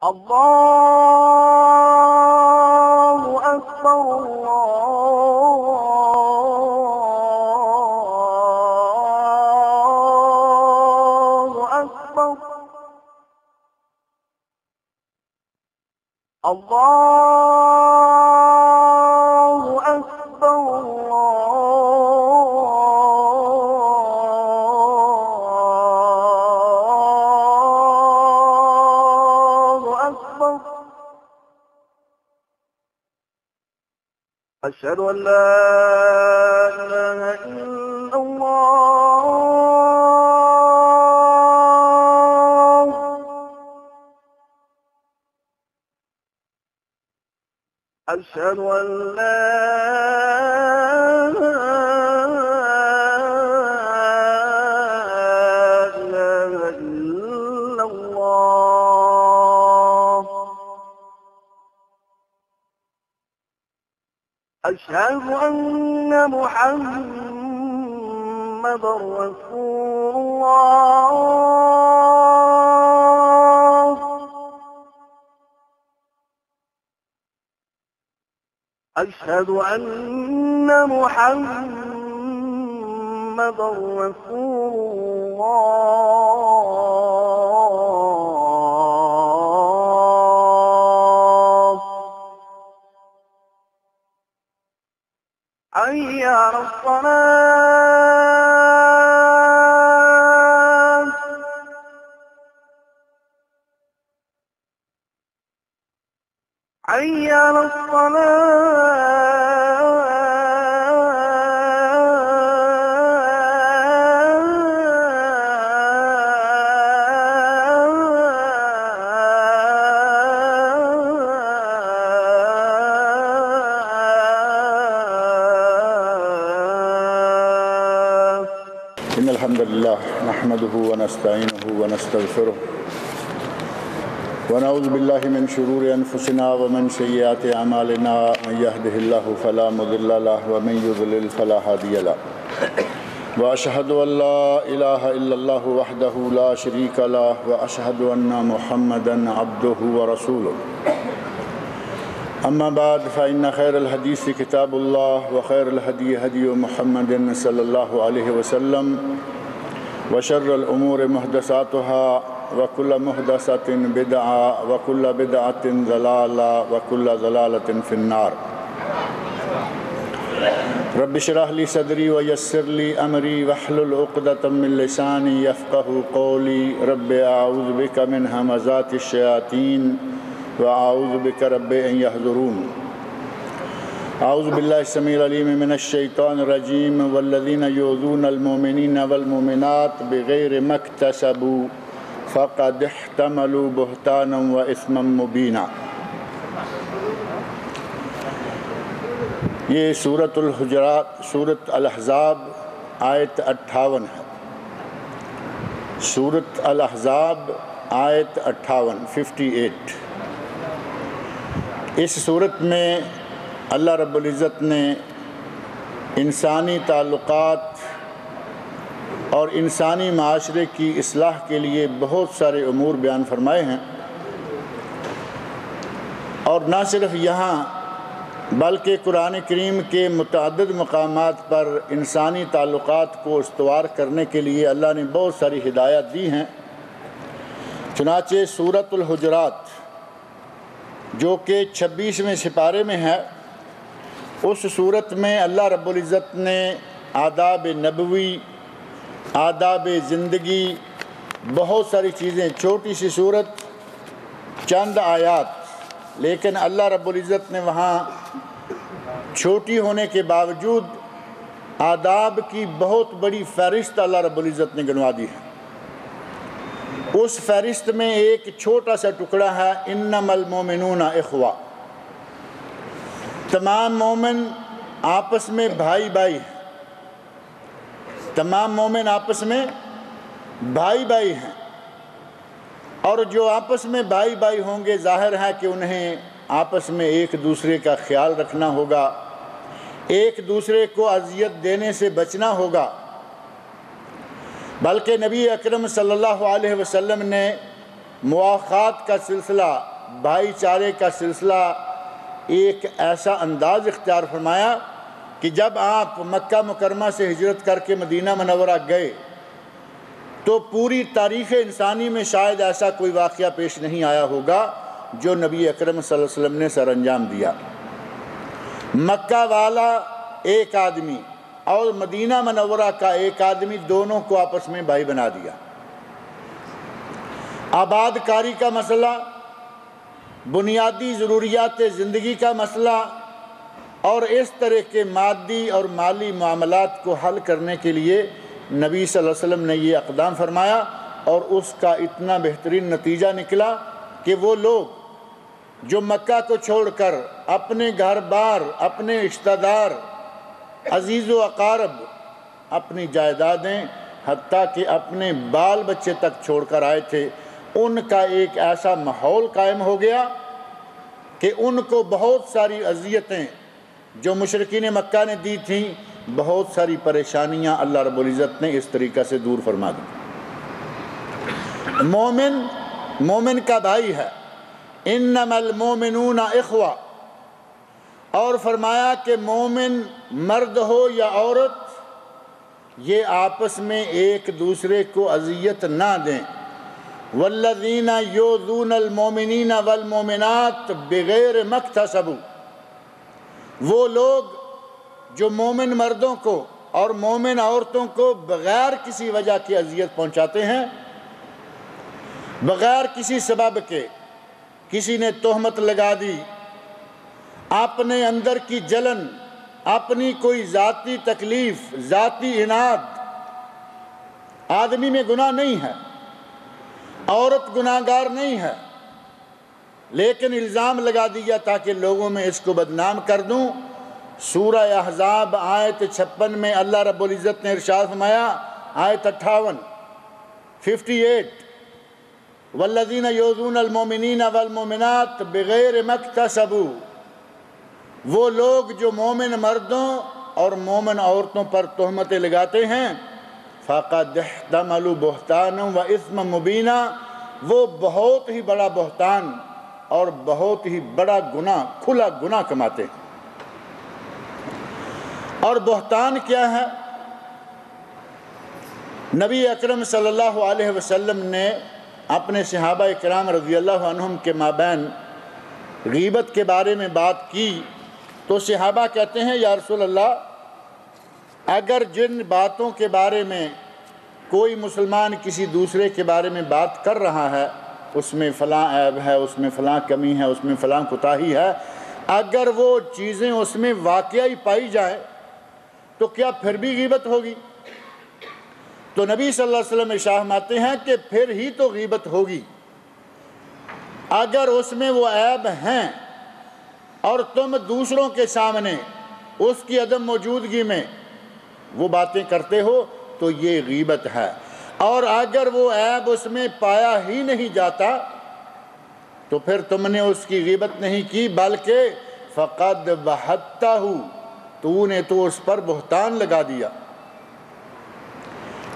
الله أكبر الله أكبر الله أكبر الله أكبر أشهد أن لا إله إلا الله أشهد أن لا إله إلا الله أشهد أن محمدا رسول الله أشهد أن محمدا رسول الله حي على الصلاة حي على الصلاة إن الحمد لله نحمده ونستعينه ونستغفره ونعوذ بالله من شرور أنفسنا ومن سيئات أعمالنا من يهده الله فلا مضل له ومن يضلل فلا هادي له وأشهد أن لا إله إلا الله وحده لا شريك له وأشهد أن محمدا عبده ورسوله أما بعد فإن خير الحديث كتاب الله وخير الهدي هدي محمد صلى الله عليه وسلم وشر الأمور محدثاتها وكل محدثة بدعة وكل بدعة ضلالة وكل ضلالة في النار رب اشرح لي صدري ويسر لي أمري واحلل عقدة من لساني يفقه قولي رب أعوذ بك من همزات الشياطين وأعوذ بك رب أن يحضرون أعوذ بالله السميع العليم من الشيطان الرجيم والذين يؤذون المؤمنين والمؤمنات بغير ما اكتسبوا فقد احتملوا بهتانا وإثما مبينا. یہ سورۃ الحجرات سورۃ الاحزاب آیت 58 ہے. سورۃ الاحزاب آیت 58. اس صورت میں اللہ رب العزت نے انسانی تعلقات اور انسانی معاشرے کی اصلاح کے لیے بہت سارے امور بیان فرمائے ہیں، اور نہ صرف یہاں بلکہ قرآن کریم کے متعدد مقامات پر انسانی تعلقات کو استوار کرنے کے لیے اللہ نے بہت ساری ہدایات دی ہیں. چنانچہ سورۃ الحجرات جو کہ 26ویں سپارے میں ہے، اس صورت میں اللہ رب العزت نے آداب نبوی، آداب زندگی، بہت ساری چیزیں، چھوٹی سی صورت، چند آیات، لیکن اللہ رب العزت نے وہاں چھوٹی ہونے کے باوجود آداب کی بہت بڑی فہرست اللہ رب العزت نے گنوا دی ہے. اس فہرست میں ایک چھوٹا سا ٹکڑا ہے انما المومنون اخوہ. تمام مومن آپس میں بھائی بھائی ہیں، تمام مومن آپس میں بھائی بھائی ہیں، اور جو آپس میں بھائی بھائی ہوں گے ظاہر ہے کہ انہیں آپس میں ایک دوسرے کا خیال رکھنا ہوگا، ایک دوسرے کو اذیت دینے سے بچنا ہوگا. بلکہ نبی اکرم صلی اللہ علیہ وسلم نے مواخات کا سلسلہ بھائی چارے کا سلسلہ ایک ایسا انداز اختیار فرمایا کہ جب آپ مکہ مکرمہ سے ہجرت کر کے مدینہ منورہ گئے تو پوری تاریخ انسانی میں شاید ایسا کوئی واقعہ پیش نہیں آیا ہوگا جو نبی اکرم صلی اللہ علیہ وسلم نے سر انجام دیا۔ مکہ والا ایک آدمی اور مدینہ منورہ کا ایک آدمی، دونوں کو آپس میں بھائی بنا دیا۔ آباد کاری کا مسئلہ، بنیادی ضروریات زندگی کا مسئلہ اور اس طرح کے مادی اور مالی معاملات کو حل کرنے کے لیے نبی صلی اللہ علیہ وسلم نے یہ اقدام فرمایا، اور اس کا اتنا بہترین نتیجہ نکلا کہ وہ لوگ جو مکہ کو چھوڑ کر اپنے گھر بار، اپنے رشتہ دار، عزیز و اقارب، اپنی جائیدادیں، حتیٰ کہ اپنے بال بچے تک چھوڑ کر آئے تھے، ان کا ایک ایسا ماحول قائم ہو گیا کہ ان کو بہت ساری اذیتیں جو مشرکین مکہ نے دی تھیں، بہت ساری پریشانیاں اللہ رب العزت نے اس طریقہ سے دور فرما دی۔ مومن کا بھائی ہے، انما المومنون اخوہ، اور فرمایا کہ مومن مرد ہو یا عورت یہ آپس میں ایک دوسرے کو اذیت نہ دیں۔ والذین یؤذون المؤمنین والمؤمنات بغیر ما اکتسبوا، وہ لوگ جو مومن مردوں کو اور مومن عورتوں کو بغیر کسی وجہ کی اذیت پہنچاتے ہیں، بغیر کسی سبب کے، کسی نے تہمت لگا دی، اپنے اندر کی جلن، اپنی کوئی ذاتی تکلیف، ذاتی عناد، آدمی میں گناہ نہیں ہے، عورت گناہ گار نہیں ہے، لیکن الزام لگا دیا تاکہ لوگوں میں اس کو بدنام کر دوں۔ سورہ احزاب آیت 56 میں اللہ رب العزت نے ارشاد فرمایا، آیت 58 والذین یؤذون المؤمنین والمؤمنات بغیر ما اکتسبوا، وہ لوگ جو مومن مردوں اور مومن عورتوں پر تہمتیں لگاتے ہیں، فقد احتملوا بہتانا و اثما مبینا، وہ بہت ہی بڑا بہتان اور بہت ہی بڑا گناہ، کھلا گناہ کماتے ہیں۔ اور بہتان کیا ہے؟ نبی اکرم صلی اللہ علیہ وسلم نے اپنے صحابہ کرام رضی اللہ عنہم کے مابین غیبت کے بارے میں بات کی تو صحابہ کہتے ہیں، یا رسول اللہ، اگر جن باتوں کے بارے میں کوئی مسلمان کسی دوسرے کے بارے میں بات کر رہا ہے، اس میں فلاں عیب ہے، اس میں فلاں کمی ہے، اس میں فلاں کوتاہی ہے، اگر وہ چیزیں اس میں واقعی پائی جائیں تو کیا پھر بھی غیبت ہوگی؟ تو نبی صلی اللہ علیہ وسلم ارشاد فرماتے ہیں کہ پھر ہی تو غیبت ہوگی۔ اگر اس میں وہ عیب ہیں اور تم دوسروں کے سامنے اس کی عدم موجودگی میں وہ باتیں کرتے ہو تو یہ غیبت ہے، اور اگر وہ عیب اس میں پایا ہی نہیں جاتا تو پھر تم نے اس کی غیبت نہیں کی، بلکہ فقد بہتہ، تو نے تو اس پر بہتان لگا دیا۔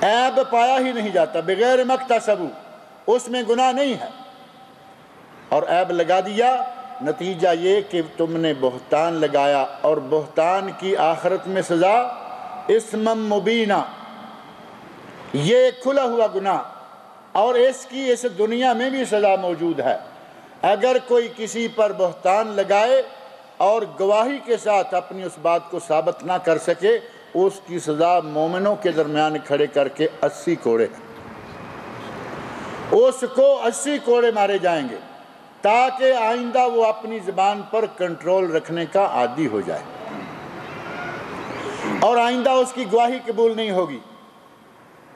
عیب پایا ہی نہیں جاتا، بغیر ما اکتسبوا، اس میں گناہ نہیں ہے، اور عیب لگا دیا، نتیجہ یہ کہ تم نے بہتان لگایا، اور بہتان کی آخرت میں سزا اسم مبینہ، یہ کھلا ہوا گناہ، اور اس کی اس دنیا میں بھی سزا موجود ہے۔ اگر کوئی کسی پر بہتان لگائے اور گواہی کے ساتھ اپنی اس بات کو ثابت نہ کر سکے، اس کی سزا مومنوں کے درمیان کھڑے کر کے 80 کوڑے ہیں، اس کو 80 کوڑے مارے جائیں گے تاکہ آئندہ وہ اپنی زبان پر کنٹرول رکھنے کا عادی ہو جائے، اور آئندہ اس کی گواہی قبول نہیں ہوگی۔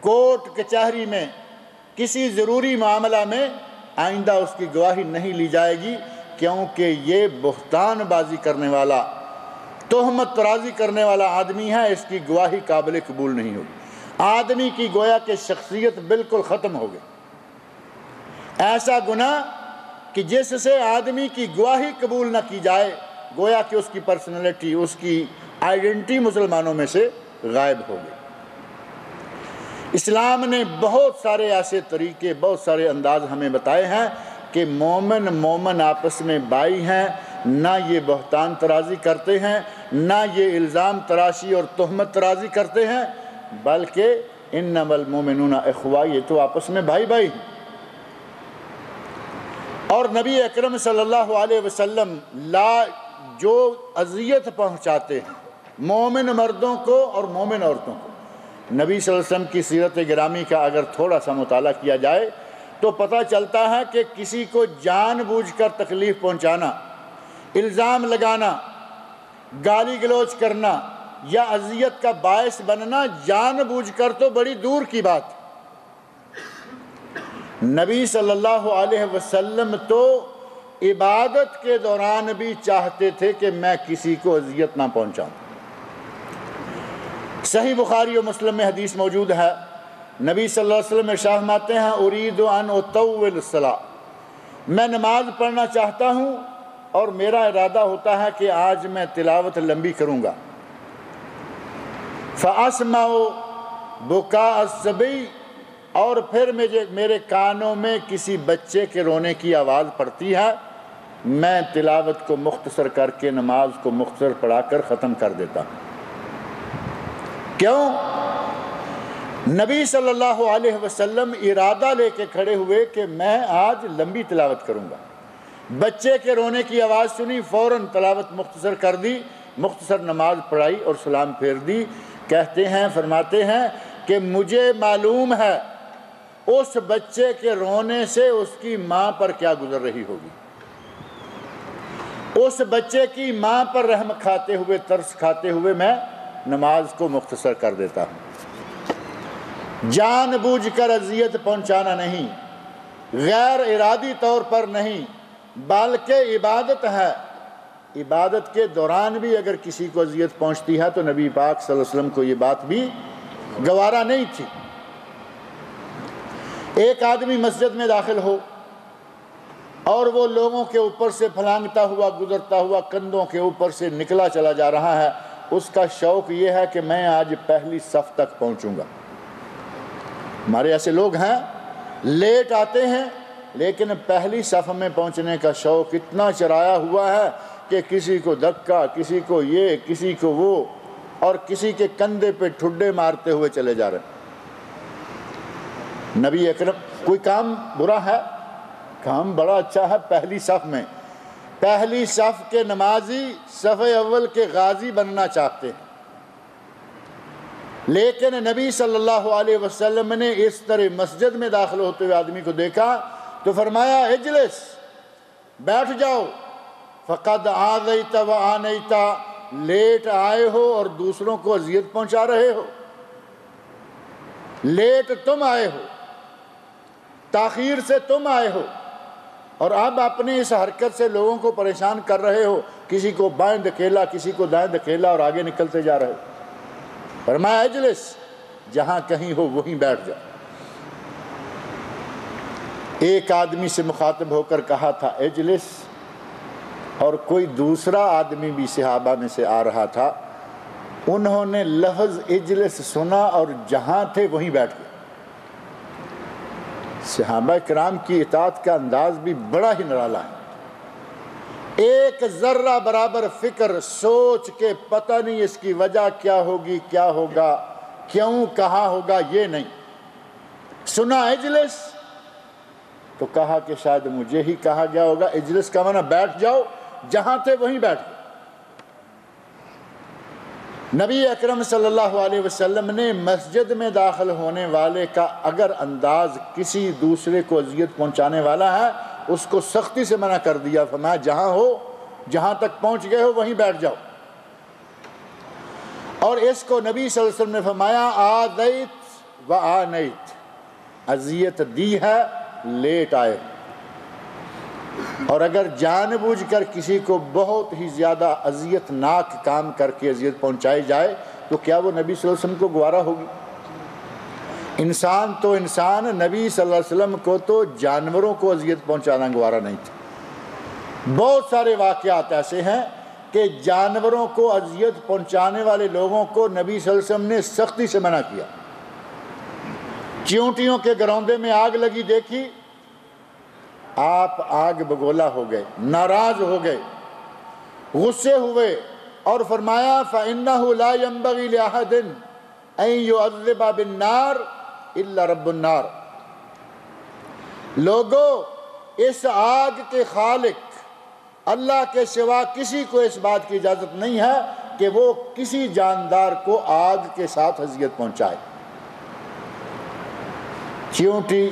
کورٹ کچہری میں کسی ضروری معاملہ میں آئندہ اس کی گواہی نہیں لی جائے گی، کیونکہ یہ بہتان بازی کرنے والا، تہمت ترازی کرنے والا آدمی ہے، اس کی گواہی قابل قبول نہیں ہوگی۔ آدمی کی گویا کہ شخصیت بالکل ختم ہو گئی۔ ایسا گناہ کہ جس سے آدمی کی گواہی قبول نہ کی جائے، گویا کہ اس کی پرسنالٹی، اس کی آئیڈینٹی مسلمانوں میں سے غائب ہو گئی۔ اسلام نے بہت سارے ایسے طریقے، بہت سارے انداز ہمیں بتائے ہیں کہ مومن آپس میں بھائی ہیں، نہ یہ بہتان ترازی کرتے ہیں، نہ یہ الزام تراشی اور تہمت ترازی کرتے ہیں، بلکہ انما المؤمنون اخوہ، یہ تو آپس میں بھائی بھائی ہیں۔ اور نبی اکرم صلی اللہ علیہ وسلم جو اذیت پہنچاتے ہیں مومن مردوں کو اور مومن عورتوں کو، نبی صلی اللہ علیہ وسلم کی سیرت گرامی کا اگر تھوڑا سا مطالعہ کیا جائے تو پتہ چلتا ہے کہ کسی کو جان بوجھ کر تکلیف پہنچانا، الزام لگانا، گالی گلوچ کرنا یا اذیت کا باعث بننا جان بوجھ کر تو بڑی دور کی بات۔ نبی صلی اللہ علیہ وسلم تو عبادت کے دوران بھی چاہتے تھے کہ میں کسی کو اذیت نہ پہنچاؤں۔ صحیح بخاری و مسلم میں حدیث موجود ہے، نبی صلی اللہ علیہ وسلم ارشاد فرماتے ہیں ارید ان اطول الصلاۃ، میں نماز پڑھنا چاہتا ہوں اور میرا ارادہ ہوتا ہے کہ آج میں تلاوت لمبی کروں گا، فاسمع بکاء الصبی، اور پھر میرے کانوں میں کسی بچے کے رونے کی آواز پڑتی ہے، میں تلاوت کو مختصر کر کے نماز کو مختصر پڑھا کر ختم کر دیتا ہوں۔ کیوں؟ نبی صلی اللہ علیہ وسلم ارادہ لے کے کھڑے ہوئے کہ میں آج لمبی تلاوت کروں گا، بچے کے رونے کی آواز سنی، فوراً تلاوت مختصر کر دی، مختصر نماز پڑھائی اور سلام پھیر دی۔ کہتے ہیں، فرماتے ہیں کہ مجھے معلوم ہے اس بچے کے رونے سے اس کی ماں پر کیا گزر رہی ہوگی، اس بچے کی ماں پر رحم کھاتے ہوئے، ترس کھاتے ہوئے میں نماز کو مختصر کر دیتا ہوں۔ جان بوجھ کر اذیت پہنچانا نہیں، غیر ارادی طور پر نہیں، بلکہ عبادت ہے، عبادت کے دوران بھی اگر کسی کو اذیت پہنچتی ہے تو نبی پاک صلی اللہ علیہ وسلم کو یہ بات بھی گوارا نہیں تھی۔ ایک آدمی مسجد میں داخل ہو اور وہ لوگوں کے اوپر سے پھلانگتا ہوا، گزرتا ہوا، کندھوں کے اوپر سے نکلا چلا جا رہا ہے، اس کا شوق یہ ہے کہ میں آج پہلی صف تک پہنچوں گا۔ ہمارے ایسے لوگ ہیں، لیٹ آتے ہیں لیکن پہلی صف میں پہنچنے کا شوق اتنا چرایا ہوا ہے کہ کسی کو دھکا، کسی کو یہ، کسی کو وہ، اور کسی کے کندھے پہ ٹھڈے مارتے ہوئے چلے جا رہے ہیں۔ نبی اکرم، کوئی کام برا ہے؟ کام بڑا اچھا ہے۔ پہلی صف میں، پہلی صف کے نمازی صف اول کے غازی بننا چاہتے ہیں، لیکن نبی صلی اللہ علیہ وسلم نے اس طرح مسجد میں داخل ہوتے ہوئے آدمی کو دیکھا تو فرمایا اجلس، بیٹھ جاؤ، فقد آذیت و آنیت، لیٹ آئے ہو اور دوسروں کو اذیت پہنچا رہے ہو، لیٹ تم آئے ہو، تاخیر سے تم آئے ہو، اور اب اپنی اس حرکت سے لوگوں کو پریشان کر رہے ہو، کسی کو بائیں دھکیلا، کسی کو دائیں دھکیلا اور آگے نکلتے جا رہے ہو۔ فرمایا اجلس، جہاں کہیں ہو وہیں بیٹھ جاؤ۔ ایک آدمی سے مخاطب ہو کر کہا تھا اجلس، اور کوئی دوسرا آدمی بھی صحابہ میں سے آ رہا تھا، انہوں نے لفظ اجلس سنا اور جہاں تھے وہیں بیٹھ گئے۔ صحابہ کرام کی اطاعت کا انداز بھی بڑا ہی نرالا ہے۔ ایک ذرہ برابر فکر سوچ کے پتہ نہیں اس کی وجہ کیا ہوگی، کیا ہوگا، کیوں کہا ہوگا، یہ نہیں، سنا اجلس تو کہا کہ شاید مجھے ہی کہا گیا ہوگا۔ اجلس کا معنی بیٹھ جاؤ، جہاں تھے وہیں بیٹھ گئے۔ نبی اکرم صلی اللہ علیہ وسلم نے مسجد میں داخل ہونے والے کا اگر انداز کسی دوسرے کو اذیت پہنچانے والا ہے، اس کو سختی سے منع کر دیا، فرمایا جہاں ہو، جہاں تک پہنچ گئے ہو وہیں بیٹھ جاؤ۔ اور اس کو نبی صلی اللہ علیہ وسلم نے فرمایا آذیت و آنیت، اذیت دی ہے، لیٹ آئے۔ اور اگر جان بوجھ کر کسی کو بہت ہی زیادہ اذیت ناک کام کر کے اذیت پہنچائی جائے تو کیا وہ نبی صلی اللہ علیہ وسلم کو گوارا ہوگی؟ انسان تو انسان، نبی صلی اللہ علیہ وسلم کو تو جانوروں کو اذیت پہنچانا گوارا نہیں تھا۔ بہت سارے واقعات ایسے ہیں کہ جانوروں کو اذیت پہنچانے والے لوگوں کو نبی صلی اللہ علیہ وسلم نے سختی سے منع کیا۔ چیونٹیوں کے گروندے میں آگ لگی دیکھی آپ آگ بگولا ہو گئے، ناراض ہو گئے، غصے ہوئے، اور فرمایا فَإِنَّهُ لَا يَنبَغِي لِأَحَدٍ أَن يُعَذِّبَ بِالنَّارِ إِلَّا رَبُّ النَّارِ۔ لوگو، اس آگ کے خالق اللہ کے سوا کسی کو اس بات کی اجازت نہیں ہے کہ وہ کسی جاندار کو آگ کے ساتھ اذیت پہنچائے۔ چیونٹی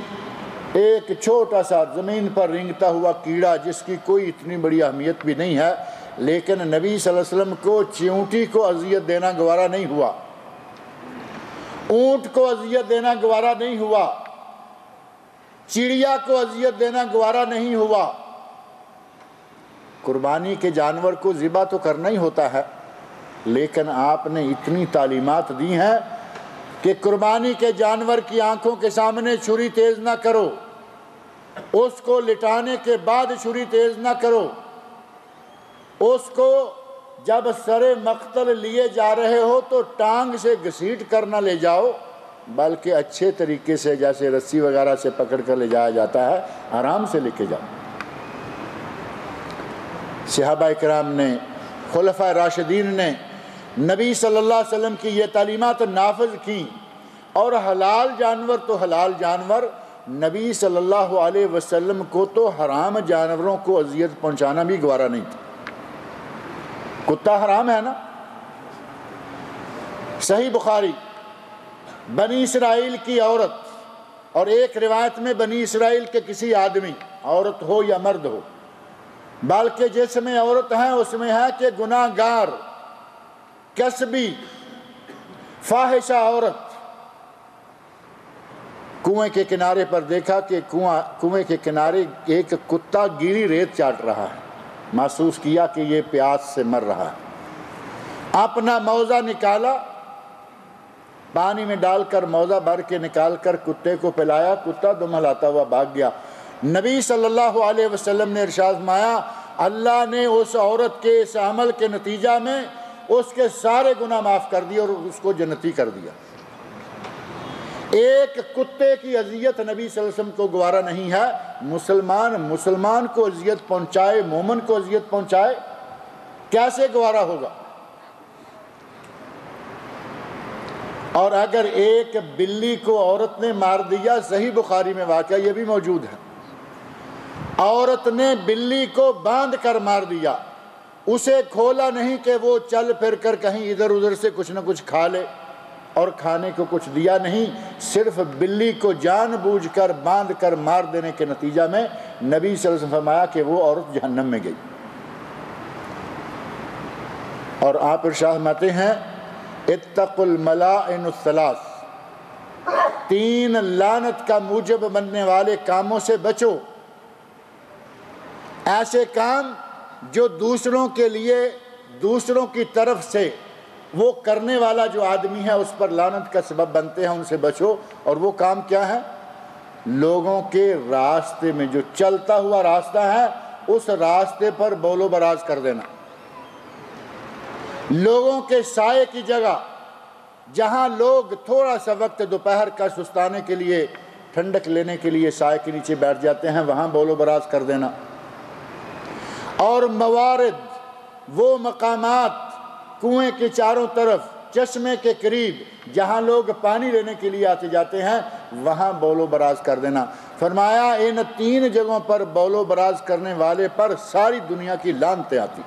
ایک چھوٹا سا زمین پر رینگتا ہوا کیڑا جس کی کوئی اتنی بڑی اہمیت بھی نہیں ہے، لیکن نبی صلی اللہ علیہ وسلم کو چیونٹی کو اذیت دینا گوارا نہیں ہوا، اونٹ کو اذیت دینا گوارا نہیں ہوا، چڑیا کو اذیت دینا گوارا نہیں ہوا۔ قربانی کے جانور کو ذبح تو کرنا ہی ہوتا ہے، لیکن آپ نے اتنی تعلیمات دی ہیں کہ قربانی کے جانور کی آنکھوں کے سامنے چھری تیز نہ کرو، اس کو لٹانے کے بعد چھری تیز نہ کرو، اس کو جب سر مقتل لیے جا رہے ہو تو ٹانگ سے گھسیٹ کر نہ لے جاؤ، بلکہ اچھے طریقے سے جیسے رسی وغیرہ سے پکڑ کر لے جایا جاتا ہے آرام سے لے کے جاؤ۔ صحابہ کرام نے، خلفائے راشدین نے نبی صلی اللہ علیہ وسلم کی یہ تعلیمات نافذ کی، اور حلال جانور تو حلال جانور، نبی صلی اللہ علیہ وسلم کو تو حرام جانوروں کو اذیت پہنچانا بھی گوارا نہیں تھا۔ کتا حرام ہے نا؟ صحیح بخاری، بنی اسرائیل کی عورت، اور ایک روایت میں بنی اسرائیل کے کسی آدمی، عورت ہو یا مرد ہو، بلکہ جس میں عورت ہے اس میں ہے کہ گناہ گار، کسبی، فاحشہ عورت، کنویں کے کنارے پر دیکھا کہ کنویں کے کنارے ایک کتا گیلی ریت چاٹ رہا ہے، محسوس کیا کہ یہ پیاس سے مر رہا ہے، اپنا موزہ نکالا، پانی میں ڈال کر موزہ بھر کے نکال کر کتے کو پلایا، کتا دم ہلاتا ہوا بھاگ گیا۔ نبی صلی اللہ علیہ وسلم نے ارشاد فرمایا، اللہ نے اس عورت کے اس عمل کے نتیجہ میں اس کے سارے گناہ معاف کر دیے اور اس کو جنتی کر دیا۔ ایک کتے کی اذیت نبی صلی اللہ علیہ وسلم کو گوارا نہیں ہے، مسلمان کو اذیت پہنچائے، مومن کو اذیت پہنچائے، کیسے گوارا ہوگا؟ اور اگر ایک بلی کو عورت نے مار دیا، صحیح بخاری میں واقعہ یہ بھی موجود ہے، عورت نے بلی کو باندھ کر مار دیا، اسے کھولا نہیں کہ وہ چل پھر کر کہیں ادھر ادھر سے کچھ نہ کچھ کھا لے، اور کھانے کو کچھ دیا نہیں، صرف بلی کو جان بوجھ کر باندھ کر مار دینے کے نتیجہ میں نبی صلی اللہ علیہ وسلم نے فرمایا کہ وہ عورت جہنم میں گئی۔ اور آپ ارشاد فرماتے ہیں، اتقوا الملائن الثلاث، 3 لعنت کا موجب بننے والے کاموں سے بچو، ایسے کام جو دوسروں کے لیے، دوسروں کی طرف سے وہ کرنے والا جو آدمی ہے اس پر لعنت کا سبب بنتے ہیں، ان سے بچو۔ اور وہ کام کیا ہے؟ لوگوں کے راستے میں جو چلتا ہوا راستہ ہے اس راستے پر بول و براز کر دینا، لوگوں کے سائے کی جگہ جہاں لوگ تھوڑا سا وقت دوپہر کا سستانے کے لیے، ٹھنڈک لینے کے لیے سائے کے نیچے بیٹھ جاتے ہیں، وہاں بول و براز کر دینا۔ اور موارد، وہ مقامات کنویں کے چاروں طرف، چشمے کے قریب جہاں لوگ پانی لینے کے لیے آتے جاتے ہیں، وہاں بول و براز کر دینا۔ فرمایا ان 3 جگہوں پر بول و براز کرنے والے پر ساری دنیا کی لعنتیں آتی۔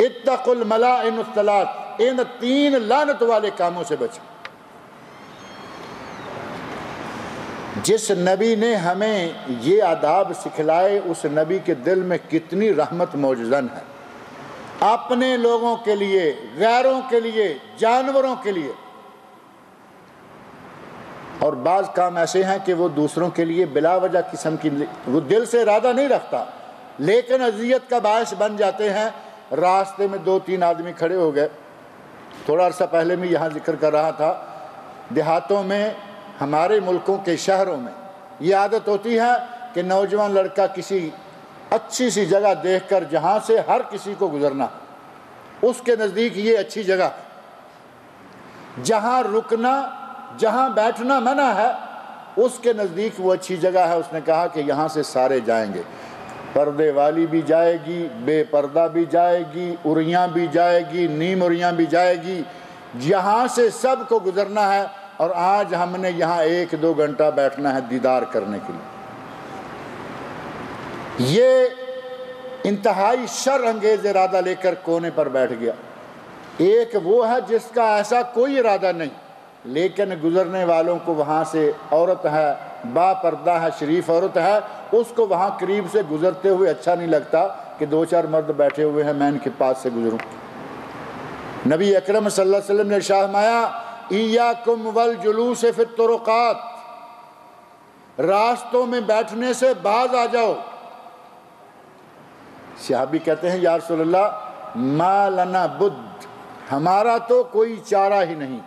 اتقوا الملائن الثلاث، ان 3 لعنت والے کاموں سے بچو۔ جس نبی نے ہمیں یہ آداب سکھلائے اس نبی کے دل میں کتنی رحمت موجزن ہے، اپنے لوگوں کے لیے، غیروں کے لیے، جانوروں کے لیے۔ اور بعض کام ایسے ہیں کہ وہ دوسروں کے لیے بلا وجہ قسم کی، وہ دل سے ارادہ نہیں رکھتا لیکن اذیت کا باعث بن جاتے ہیں۔ راستے میں 2-3 آدمی کھڑے ہو گئے، تھوڑا عرصہ پہلے میں یہاں ذکر کر رہا تھا، دیہاتوں میں، ہمارے ملکوں کے شہروں میں یہ عادت ہوتی ہے کہ نوجوان لڑکا کسی اچھی سی جگہ دیکھ کر جہاں سے ہر کسی کو گزرنا، اس کے نزدیک یہ اچھی جگہ ہے، جہاں رکنا، جہاں بیٹھنا منع ہے، اس کے نزدیک وہ اچھی جگہ ہے، اس نے کہا کہ یہاں سے سارے جائیں گے، پردے والی بھی جائے گی، بے پردہ بھی جائے گی، عریاں بھی جائے گی، نیم عریاں بھی جائے گی، یہاں سے سب کو گزرنا ہے، اور آج ہم نے یہاں 1-2 گھنٹہ بیٹھنا ہے دیدار کرنے کے لیے۔ یہ انتہائی شر انگیز ارادہ لے کر کونے پر بیٹھ گیا۔ ایک وہ ہے جس کا ایسا کوئی ارادہ نہیں، لیکن گزرنے والوں کو وہاں سے عورت ہے، با پردہ ہے، شریف عورت ہے، اس کو وہاں قریب سے گزرتے ہوئے اچھا نہیں لگتا کہ 2-4 مرد بیٹھے ہوئے ہیں، میں ان کے پاس سے گزروں۔ نبی اکرم صلی اللہ علیہ وسلم نے ارشاد فرمایا ایاکم والجلوس فی الطرقات، راستوں میں بیٹھنے سے باز آ جاؤ۔ صحابی کہتے ہیں یا رسول اللہ ما لنا بد، ہمارا تو کوئی چارہ ہی نہیں،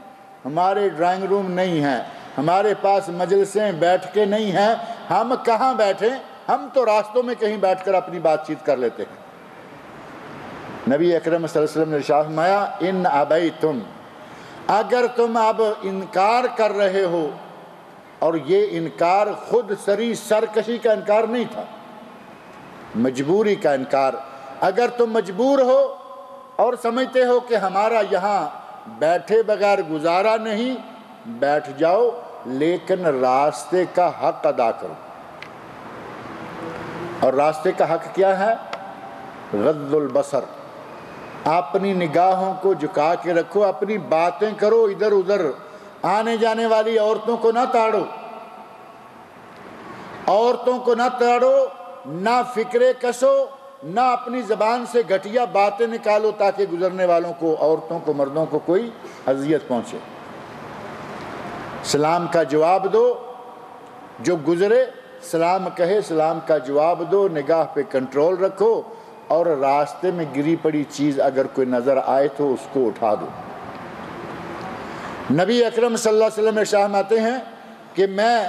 ہمارے ڈرائنگ روم نہیں ہیں، ہمارے پاس مجلسیں بیٹھ کے نہیں ہیں، ہم کہاں بیٹھیں، ہم تو راستوں میں کہیں بیٹھ کر اپنی بات چیت کر لیتے ہیں۔ نبی اکرم صلی اللہ علیہ وسلم نے ارشاد فرمایا ان ابیتم، اگر تم اب انکار کر رہے ہو، اور یہ انکار خود سری سرکشی کا انکار نہیں تھا، مجبوری کا انکار، اگر تم مجبور ہو اور سمجھتے ہو کہ ہمارا یہاں بیٹھے بغیر گزارا نہیں، بیٹھ جاؤ، لیکن راستے کا حق ادا کرو۔ اور راستے کا حق کیا ہے؟ غض البصر، اپنی نگاہوں کو جھکا کے رکھو، اپنی باتیں کرو، ادھر ادھر آنے جانے والی عورتوں کو نہ تاڑو، عورتوں کو نہ تاڑو، نہ فکرے کسو، نہ اپنی زبان سے گھٹیا باتیں نکالو تاکہ گزرنے والوں کو، عورتوں کو، مردوں کو کوئی اذیت پہنچے۔ سلام کا جواب دو، جو گزرے سلام کہے، سلام کا جواب دو، نگاہ پہ کنٹرول رکھو، اور راستے میں گری پڑی چیز اگر کوئی نظر آئے تو اس کو اٹھا دو۔ نبی اکرم صلی اللہ علیہ وسلم ارشاد فرماتے ہیں کہ میں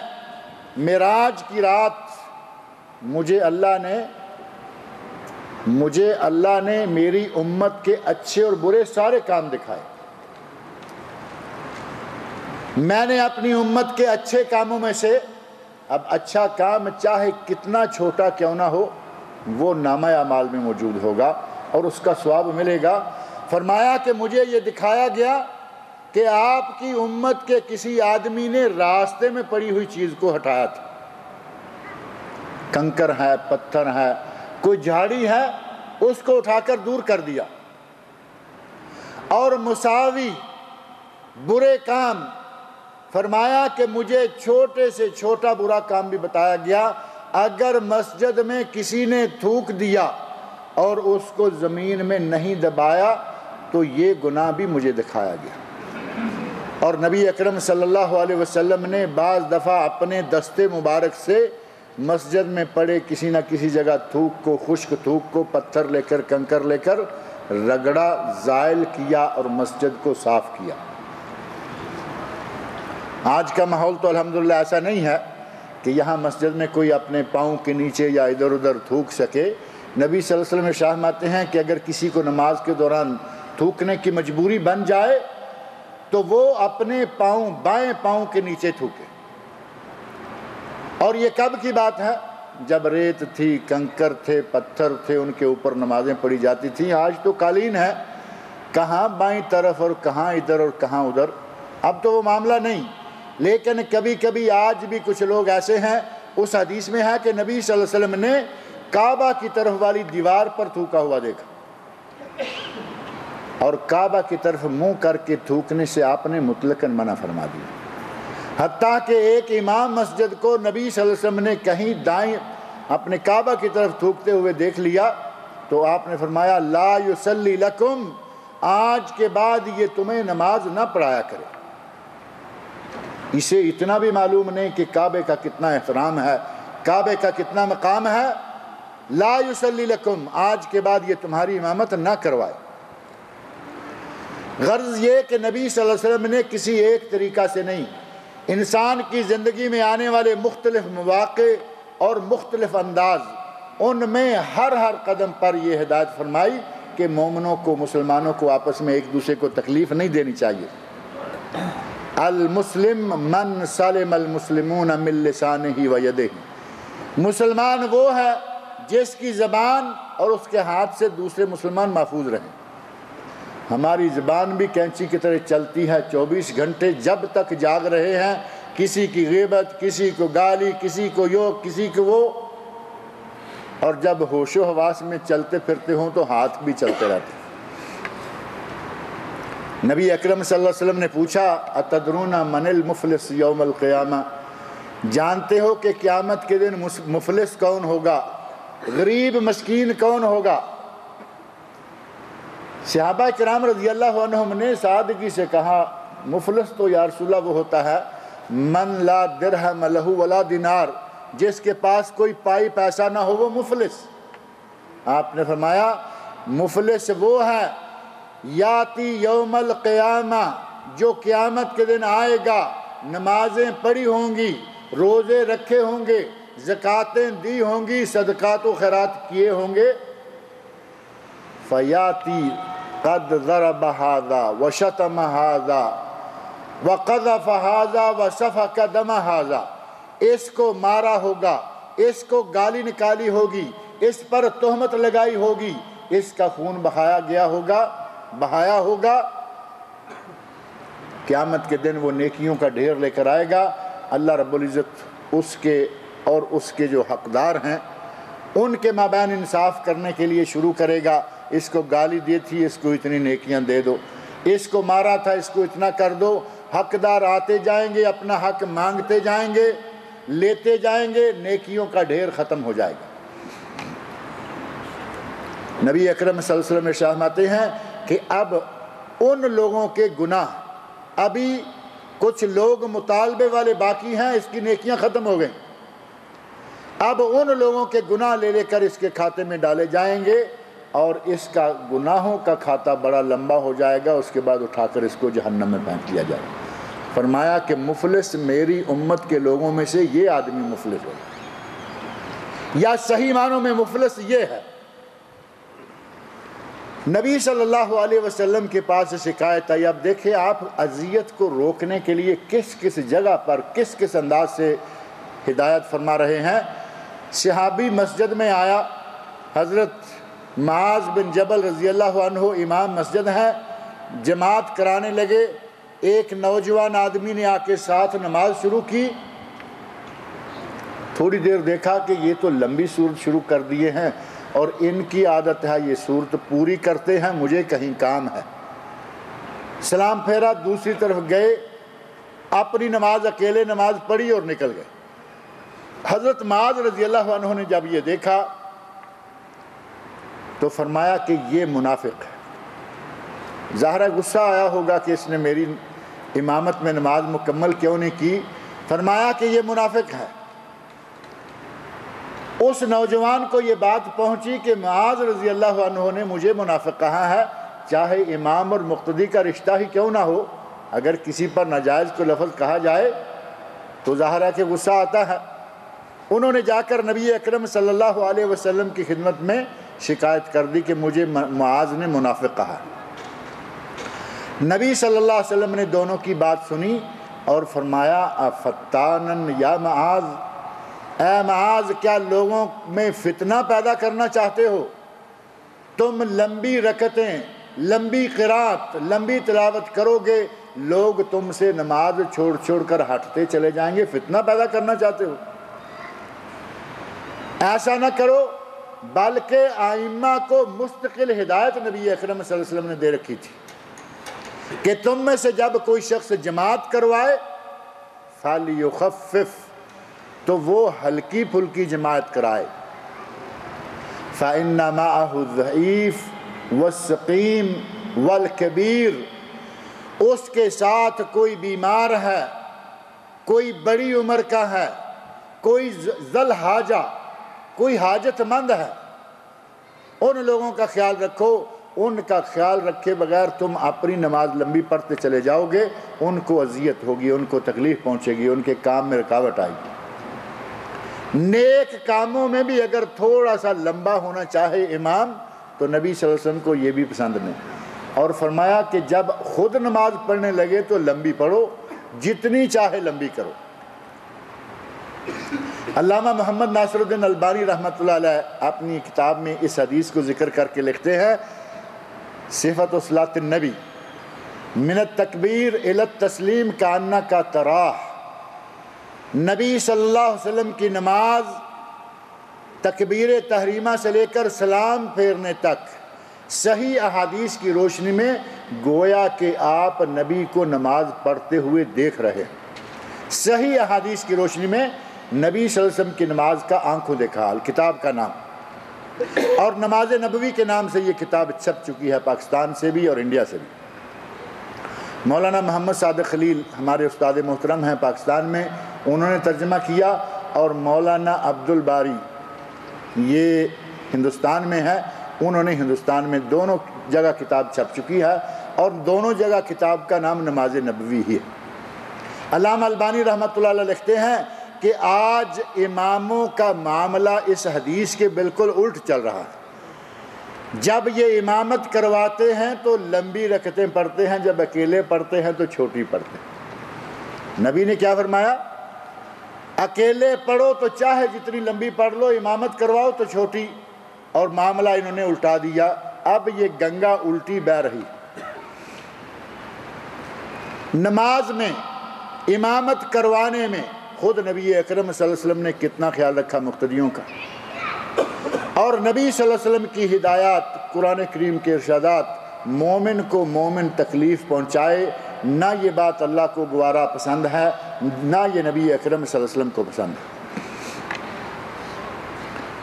معراج کی رات مجھے اللہ نے میری امت کے اچھے اور برے سارے کام دکھائے۔ میں نے اپنی امت کے اچھے کاموں میں سے، اب اچھا کام چاہے کتنا چھوٹا کیوں نہ ہو، وہ نامہ اعمال میں موجود ہوگا اور اس کا ثواب ملے گا۔ فرمایا کہ مجھے یہ دکھایا گیا کہ آپ کی امت کے کسی آدمی نے راستے میں پڑی ہوئی چیز کو ہٹایا تھا، کنکر ہے، پتھر ہے، کوئی جھاڑی ہے، اس کو اٹھا کر دور کر دیا۔ اور مساوی برے کام، فرمایا کہ مجھے چھوٹے سے چھوٹا برا کام بھی بتایا گیا، اگر مسجد میں کسی نے تھوک دیا اور اس کو زمین میں نہیں دبایا تو یہ گناہ بھی مجھے دکھایا گیا۔ اور نبی اکرم صلی اللہ علیہ وسلم نے بعض دفعہ اپنے دستے مبارک سے مسجد میں پڑے کسی نہ کسی جگہ تھوک کو، خشک تھوک کو، پتھر لے کر، کنکر لے کر رگڑا، زائل کیا اور مسجد کو صاف کیا۔ آج کا ماحول تو الحمدللہ ایسا نہیں ہے کہ یہاں مسجد میں کوئی اپنے پاؤں کے نیچے یا ادھر ادھر تھوک سکے۔ نبی صلی اللہ علیہ وسلم ارشاد فرماتے ہیں کہ اگر کسی کو نماز کے دوران تھوکنے کی مجبوری بن جائے تو وہ اپنے پاؤں، بائیں پاؤں کے نیچے تھوکے۔ اور یہ کب کی بات ہے؟ جب ریت تھی، کنکر تھے، پتھر تھے، ان کے اوپر نمازیں پڑھی جاتی تھیں۔ آج تو قالین ہے، کہاں بائیں طرف اور کہاں ادھر اور کہاں ادھر، اب تو وہ معاملہ نہیں۔ لیکن کبھی کبھی آج بھی کچھ لوگ ایسے ہیں، اس حدیث میں ہے کہ نبی صلی اللہ علیہ وسلم نے کعبہ کی طرف والی دیوار پر تھوکا ہوا دیکھا، اور کعبہ کی طرف منہ کر کے تھوکنے سے آپ نے مطلقاً منع فرما دیا۔ حتیٰ کہ ایک امام مسجد کو نبی صلی اللہ علیہ وسلم نے کہیں دائیں اپنے کعبہ کی طرف تھوکتے ہوئے دیکھ لیا تو آپ نے فرمایا لا یصلی لکم، آج کے بعد یہ تمہیں نماز نہ پڑھایا کرے۔ اسے اتنا بھی معلوم نہیں کہ کعبے کا کتنا احترام ہے، کعبے کا کتنا مقام ہے۔ لا یصلی لکم، آج کے بعد یہ تمہاری امامت نہ کروائے۔ غرض یہ کہ نبی صلی اللہ علیہ وسلم نے کسی ایک طریقہ سے نہیں، انسان کی زندگی میں آنے والے مختلف مواقع اور مختلف انداز، ان میں ہر قدم پر یہ ہدایت فرمائی کہ مومنوں کو، مسلمانوں کو آپس میں ایک دوسرے کو تکلیف نہیں دینی چاہیے۔ المسلم من سلم المسلمون من لسانہ و یدہ، مسلمان وہ ہے جس کی زبان اور اس کے ہاتھ سے دوسرے مسلمان محفوظ رہیں۔ ہماری زبان بھی کینچی کی طرح چلتی ہے 24 گھنٹے، جب تک جاگ رہے ہیں کسی کی غیبت، کسی کو گالی، کسی کو یو، کسی کو وہ، اور جب ہوش و حواس میں چلتے پھرتے ہوں تو ہاتھ بھی چلتے رہتے ہیں۔ نبی اکرم صلی اللہ علیہ وسلم نے پوچھا اتدرون من المفلس یوم القیامہ، جانتے ہو کہ قیامت کے دن مفلس کون ہوگا، غریب مسکین کون ہوگا؟ صحابہ کرام رضی اللہ عنہم نے سادگی سے کہا مفلس تو یا رسول اللہ وہ ہوتا ہے من لا درہم لہ ولا دینار، جس کے پاس کوئی پائی پیسہ نہ ہو وہ مفلس۔ آپ نے فرمایا مفلس وہ ہے یاتی یوم القیامہ، جو قیامت کے دن آئے گا، نمازیں پڑھی ہوں گی، روزے رکھے ہوں گے، زکاتیں دی ہوں گی، صدقات و خیرات کیے ہوں گے، فیاتی قد ضرب ھذا وشتم ھذا وقذف ھذا وسفک دم ھذا، اس کو مارا ہوگا، اس کو گالی نکالی ہوگی، اس پر تہمت لگائی ہوگی، اس کا خون بہایا ہوگا۔ قیامت کے دن وہ نیکیوں کا ڈھیر لے کر آئے گا، اللہ رب العزت اس کے جو حقدار ہیں ان کے مابین انصاف کرنے کے لیے شروع کرے گا، اس کو گالی دی تھی اس کو اتنی نیکیاں دے دو، اس کو مارا تھا اس کو اتنا کر دو، حقدار آتے جائیں گے، اپنا حق مانگتے جائیں گے، لیتے جائیں گے، نیکیوں کا ڈھیر ختم ہو جائے گا۔ نبی اکرم صلی اللہ علیہ وسلم ارشاد فرماتے ہیں کہ اب ان لوگوں کے گناہ، ابھی کچھ لوگ مطالبے والے باقی ہیں، اس کی نیکیاں ختم ہو گئیں، اب ان لوگوں کے گناہ لے لے کر اس کے کھاتے میں ڈالے جائیں گے اور اس کا گناہوں کا کھاتا بڑا لمبا ہو جائے گا، اس کے بعد اٹھا کر اس کو جہنم میں پھینک دیا جائے گا۔ فرمایا کہ مفلس میری امت کے لوگوں میں سے یہ آدمی مفلس ہو، یا صحیح معنوں میں مفلس یہ ہے۔ نبی صلی اللہ علیہ وسلم کے پاس شکایت آئی، اب دیکھیں آپ اذیت کو روکنے کے لیے کس کس جگہ پر کس کس انداز سے ہدایت فرما رہے ہیں۔ صحابی مسجد میں آیا، حضرت معاذ بن جبل رضی اللہ عنہ امام مسجد ہیں، جماعت کرانے لگے، ایک نوجوان آدمی نے آ کے ساتھ نماز شروع کی، تھوڑی دیر دیکھا کہ یہ تو لمبی صورت شروع کر دیے ہیں اور ان کی عادت ہے یہ صورت پوری کرتے ہیں، مجھے کہیں کام ہے، سلام پھیرا، دوسری طرف گئے، اپنی نماز اکیلے نماز پڑھی اور نکل گئے۔ حضرت معاذ رضی اللہ عنہ نے جب یہ دیکھا تو فرمایا کہ یہ منافق ہے۔ ظاہر غصہ آیا ہوگا کہ اس نے میری امامت میں نماز مکمل کیوں نہیں کی، فرمایا کہ یہ منافق ہے۔ اس نوجوان کو یہ بات پہنچی کہ معاذ رضی اللہ عنہ نے مجھے منافق کہا ہے، چاہے امام اور مقتدی کا رشتہ ہی کیوں نہ ہو، اگر کسی پر ناجائز کو لفظ کہا جائے تو ظاہر ہے کہ غصہ آتا ہے۔ انہوں نے جا کر نبی اکرم صلی اللہ علیہ وسلم کی خدمت میں شکایت کر دی کہ مجھے معاذ نے منافق کہا۔ نبی صلی اللہ علیہ وسلم نے دونوں کی بات سنی اور فرمایا افتانن یا معاذ، اے معاذ کیا لوگوں میں فتنہ پیدا کرنا چاہتے ہو؟ تم لمبی رکعتیں، لمبی قرات، لمبی تلاوت کرو گے، لوگ تم سے نماز چھوڑ چھوڑ کر ہٹتے چلے جائیں گے، فتنہ پیدا کرنا چاہتے ہو؟ ایسا نہ کرو، بلکہ ائمہ کو مستقل ہدایت نبی اکرم صلی اللہ علیہ وسلم نے دے رکھی تھی کہ تم میں سے جب کوئی شخص جماعت کروائے فَلْيُخَفِّفْ، تو وہ ہلکی پھلکی جماعت کرائے، فَإِنَّ مَعَهُ الضَّعِيفُ وَالسَّقِيمُ وَالْكَبِيرُ، اس کے ساتھ کوئی بیمار ہے، کوئی بڑی عمر کا ہے، کوئی ذل حاجہ، کوئی حاجت مند ہے، ان لوگوں کا خیال رکھو۔ ان کا خیال رکھے بغیر تم اپنی نماز لمبی پڑھتے چلے جاؤ گے، ان کو اذیت ہوگی، ان کو تکلیف پہنچے گی، ان کے کام میں رکاوٹ آئے گی۔ نیک کاموں میں بھی اگر تھوڑا سا لمبا ہونا چاہے امام تو نبی صلی اللہ علیہ وسلم کو یہ بھی پسند نہیں، اور فرمایا کہ جب خود نماز پڑھنے لگے تو لمبی پڑھو، جتنی چاہے لمبی کرو۔ علامہ محمد ناصر الدین البانی رحمۃ اللہ علیہ اپنی کتاب میں اس حدیث کو ذکر کر کے لکھتے ہیں، صفت صلاۃ النبی من التکبیر الی التسلیم کانک تراہ، نبی صلی اللہ علیہ وسلم کی نماز تکبیر تحریمہ سے لے کر سلام پھیرنے تک صحیح احادیث کی روشنی میں گویا کہ آپ نبی کو نماز پڑھتے ہوئے دیکھ رہے ہیں۔ صحیح احادیث کی روشنی میں نبی صلی اللہ علیہ وسلم کی نماز کا آنکھوں دیکھا حال، کتاب کا نام، اور نماز نبوی کے نام سے یہ کتاب چھپ چکی ہے پاکستان سے بھی اور انڈیا سے بھی۔ مولانا محمد صادق خلیل ہمارے استاد محترم ہیں پاکستان میں، انہوں نے ترجمہ کیا، اور مولانا عبد الباری یہ ہندوستان میں ہے، انہوں نے ہندوستان میں دونوں جگہ کتاب چھپ چکی ہے، اور دونوں جگہ کتاب کا نام نماز نبوی ہی ہے۔ علامہ البانی رحمۃ اللہ علیہ لکھتے ہیں کہ آج اماموں کا معاملہ اس حدیث کے بالکل الٹ چل رہا ہے۔ جب یہ امامت کرواتے ہیں تو لمبی رکعتیں پڑھتے ہیں، جب اکیلے پڑھتے ہیں تو چھوٹی پڑھتے ہیں۔ نبی نے کیا فرمایا؟ اکیلے پڑھو تو چاہے جتنی لمبی پڑھ لو، امامت کرواؤ تو چھوٹی، اور معاملہ انہوں نے الٹا دیا۔ اب یہ گنگا الٹی بہہ رہی۔ نماز میں امامت کروانے میں خود نبی اکرم صلی اللہ علیہ وسلم نے کتنا خیال رکھا مقتدیوں کا، اور نبی صلی اللہ علیہ وسلم کی ہدایات، قرآن کریم کے ارشادات مومن کو مومن تکلیف پہنچائے، نہ یہ بات اللہ کو گوارا پسند ہے، نہ یہ نبی اکرم صلی اللہ علیہ وسلم کو پسند ہے۔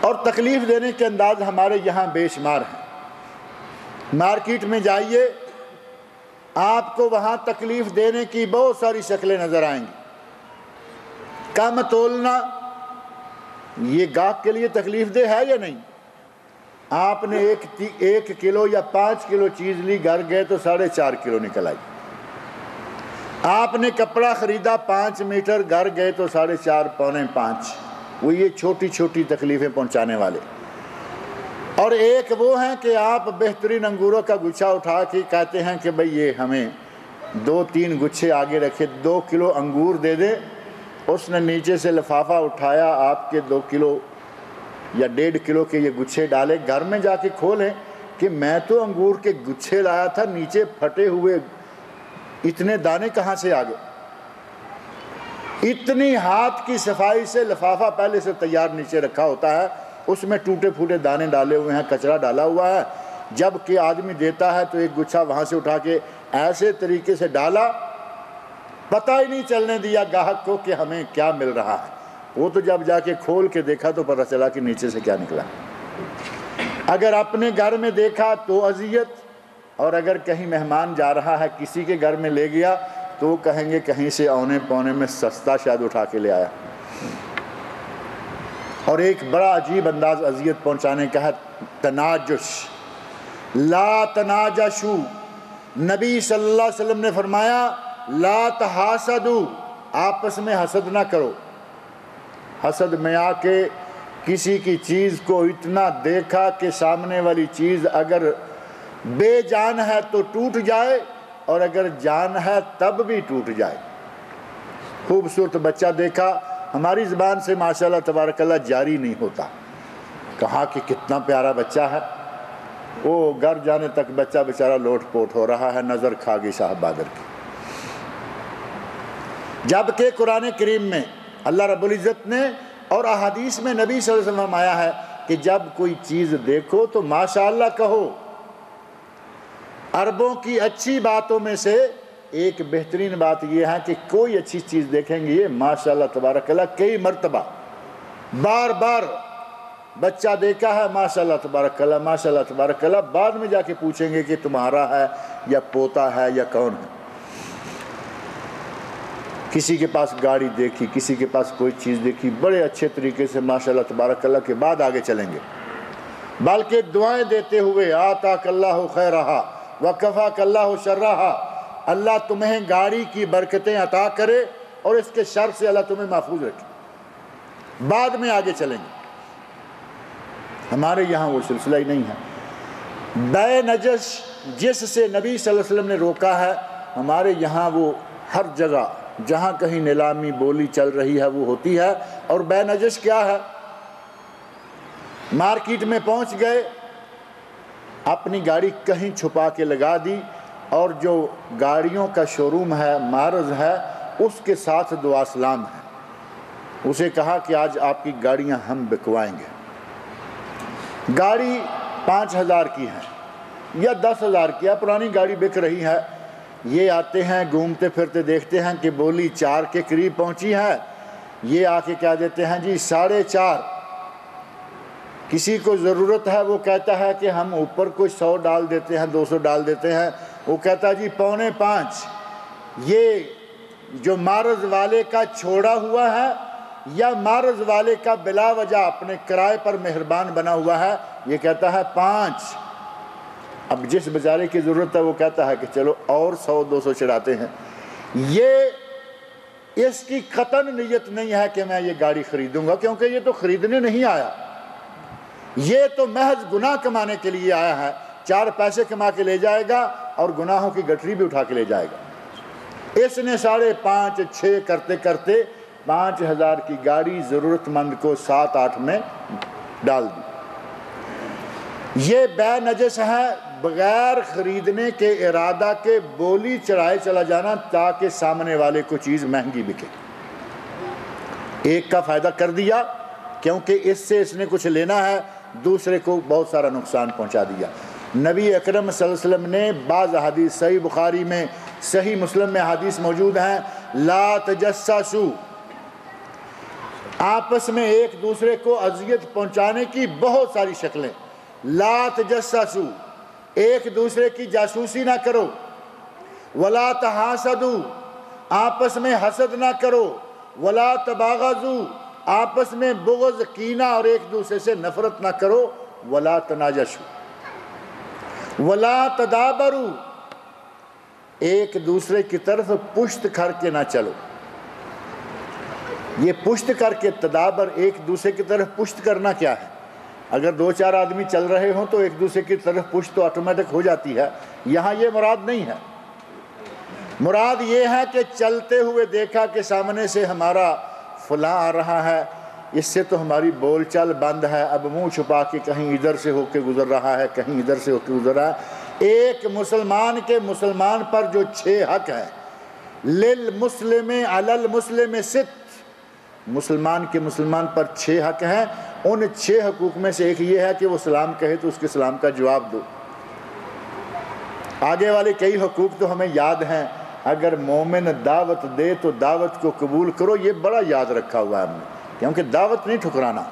اور تکلیف دینے کے انداز ہمارے یہاں بے شمار ہیں۔ مارکیٹ میں جائیے، آپ کو وہاں تکلیف دینے کی بہت ساری شکلیں نظر آئیں گی۔ کم تولنا یہ گاہک کے لیے تکلیف دہ ہے یا نہیں؟ آپ نے ایک کلو یا 5 کلو چیز لی، گھر گئے تو 4.5 کلو نکل آئی۔ آپ نے کپڑا خریدا 5 میٹر، گھر گئے تو 4.5 پونے 5۔ وہ یہ چھوٹی چھوٹی تکلیفیں پہنچانے والے۔ اور ایک وہ ہیں کہ آپ بہترین انگوروں کا گچھا اٹھا کے کہتے ہیں کہ بھئی یہ ہمیں 2-3 گچھے آگے رکھے، 2 کلو انگور دے دیں۔ اس نے نیچے سے لفافہ اٹھایا، آپ کے 2 کلو یا 1.5 کلو کے یہ گچھے ڈالے، گھر میں جا کے کھولیں کہ میں تو انگور کے گچھے لایا تھا، نیچے پھٹے ہوئے اتنے دانے کہاں سے آ گئے؟ اتنی ہاتھ کی صفائی سے لفافہ پہلے سے تیار نیچے رکھا ہوتا ہے، اس میں ٹوٹے پھوٹے دانے ڈالے ہوئے ہیں، کچرا ڈالا ہوا ہے۔ جب کہ آدمی دیتا ہے تو ایک گچھا وہاں سے اٹھا کے ایسے طریقے سے ڈالا، پتہ ہی نہیں چلنے دیا گاہک کو کہ ہمیں کیا مل رہا ہے۔ وہ تو جب جا کے کھول کے دیکھا تو پتہ چلا کہ نیچے سے کیا نکلا۔ اگر اپنے گھر میں دیکھا تو اذیت، اور اگر کہیں مہمان جا رہا ہے کسی کے گھر میں لے گیا تو کہیں گے کہیں سے اونے پونے میں سستا شاید اٹھا کے لے آیا۔ اور ایک بڑا عجیب انداز اذیت پہنچانے کا ہے تناجش۔ لا تناجشو، نبی صلی اللہ علیہ وسلم نے فرمایا لا تحاسدو، آپس میں حسد نہ کرو۔ حسد میں آ کے کسی کی چیز کو اتنا دیکھا کہ سامنے والی چیز اگر بے جان ہے تو ٹوٹ جائے، اور اگر جان ہے تب بھی ٹوٹ جائے۔ خوبصورت بچہ دیکھا، ہماری زبان سے ماشاءاللہ تبارک اللہ جاری نہیں ہوتا، کہا کہ کتنا پیارا بچہ ہے، وہ گھر جانے تک بچہ بیچارہ لوٹ پوٹ ہو رہا ہے، نظر کھا گئی صاحب بادر کی۔ جبکہ قرآن کریم میں اللہ رب العزت نے اور احادیث میں نبی صلی اللہ علیہ وسلم آیا ہے کہ جب کوئی چیز دیکھو تو ماشاءاللہ کہو۔ عربوں کی اچھی باتوں میں سے ایک بہترین بات یہ ہے کہ کوئی اچھی چیز دیکھیں گے یہ ماشاءاللہ تبارک اللہ کئی مرتبہ بار بار بچہ دیکھا ہے ماشاءاللہ تبارک اللہ ماشاءاللہ تبارک اللہ، بعد میں جا کے پوچھیں گے کہ تمہارا ہے یا پوتا ہے یا کون ہے۔ کسی کے پاس گاڑی دیکھی، کسی کے پاس کوئی چیز دیکھی، بڑے اچھے طریقے سے ماشاءاللہ تبارک اللہ کے بعد آگے چلیں گے، بلکہ دعائیں دیتے ہوئے آتاک اللہ خیرہا وکفاک اللہ شرہا، اللہ تمہیں گاڑی کی برکتیں عطا کرے اور اس کے شر سے اللہ تمہیں محفوظ رکھے، بعد میں آگے چلیں گے۔ ہمارے یہاں وہ سلسلہ ہی نہیں ہے۔ بے نجش جس سے نبی صلی اللہ علیہ وسلم نے روکا ہے، ہمارے یہاں وہ ہر جگہ جہاں کہیں نیلامی بولی چل رہی ہے وہ ہوتی ہے۔ اور بے نجش کیا ہے؟ مارکیٹ میں پہنچ گئے، اپنی گاڑی کہیں چھپا کے لگا دی، اور جو گاڑیوں کا شوروم ہے، معرض ہے، اس کے ساتھ دعا سلام ہے۔ اسے کہا کہ آج آپ کی گاڑیاں ہم بکوائیں گے۔ گاڑی 5,000 کی ہے یا 10,000 کی ہے، پرانی گاڑی بک رہی ہے۔ یہ آتے ہیں، گھومتے پھرتے دیکھتے ہیں کہ بولی 4 کے قریب پہنچی ہے۔ یہ آ کے کہہ دیتے ہیں جی 4.5۔ کسی کو ضرورت ہے وہ کہتا ہے کہ ہم اوپر کوئی 100 ڈال دیتے ہیں، 200 ڈال دیتے ہیں، وہ کہتا ہے جی 4.25۔ یہ جو معرض والے کا چھوڑا ہوا ہے یا معرض والے کا بلا وجہ اپنے کرائے پر مہربان بنا ہوا ہے، یہ کہتا ہے 5۔ اب جس بیچارے کی ضرورت ہے وہ کہتا ہے کہ چلو اور 100-200 چڑھاتے ہیں۔ یہ اس کی قطعاً نیت نہیں ہے کہ میں یہ گاڑی خریدوں گا، کیونکہ یہ تو خریدنے نہیں آیا، یہ تو محض گناہ کمانے کے لیے آیا ہے۔ 4 پیسے کما کے لے جائے گا اور گناہوں کی گٹری بھی اٹھا کے لے جائے گا۔ اس نے 5.5-6 کرتے کرتے 5,000 کی گاڑی ضرورت مند کو 7-8 میں ڈال دی۔ یہ بے نجس ہے، بغیر خریدنے کے ارادہ کے بولی چڑھائے چلا جانا تاکہ سامنے والے کو چیز مہنگی بکے۔ ایک کا فائدہ کر دیا کیونکہ اس سے اس نے کچھ لینا ہے، دوسرے کو بہت سارا نقصان پہنچا دیا۔ نبی اکرم صلی اللہ علیہ وسلم نے بعض حدیث، صحیح بخاری میں، صحیح مسلم میں حدیث موجود ہیں، لا تجسسوا، آپس میں ایک دوسرے کو اذیت پہنچانے کی بہت ساری شکلیں۔ لا تجسسوا، ایک دوسرے کی جاسوسی نہ کرو۔ ولا تحاسدوا، آپس میں حسد نہ کرو۔ ولا تباغضوا، آپس میں بغض، کینہ اور ایک دوسرے سے نفرت نہ کرو۔ ولا تناجشوا، ولا تدابروا، ایک دوسرے کی طرف پشت کر کے نہ چلو۔ یہ پشت کر کے تدابر، ایک دوسرے کی طرف پشت کرنا کیا ہے؟ اگر 2-4 آدمی چل رہے ہوں تو ایک دوسرے کی طرف پشت تو آٹومیٹک ہو جاتی ہے۔ یہاں یہ مراد نہیں ہے، مراد یہ ہے کہ چلتے ہوئے دیکھا کہ سامنے سے ہمارا فلاں آ رہا ہے، اس سے تو ہماری بول چال بند ہے، اب منہ چھپا کے کہیں ادھر سے ہو کے گزر رہا ہے، کہیں ادھر سے ہو کے گزر رہا ہے۔ ایک مسلمان کے مسلمان پر جو 6 حق ہیں، للمسلم علی المسلم 6، مسلمان کے مسلمان پر 6 حق ہیں۔ ان 6 حقوق میں سے ایک یہ ہے کہ وہ سلام کہے تو اس کے سلام کا جواب دو۔ آگے والے کئی حقوق تو ہمیں یاد ہیں، اگر مومن دعوت دے تو دعوت کو قبول کرو، یہ بڑا یاد رکھا ہوا ہے ہم نے، کیونکہ دعوت نہیں ٹھکرانا۔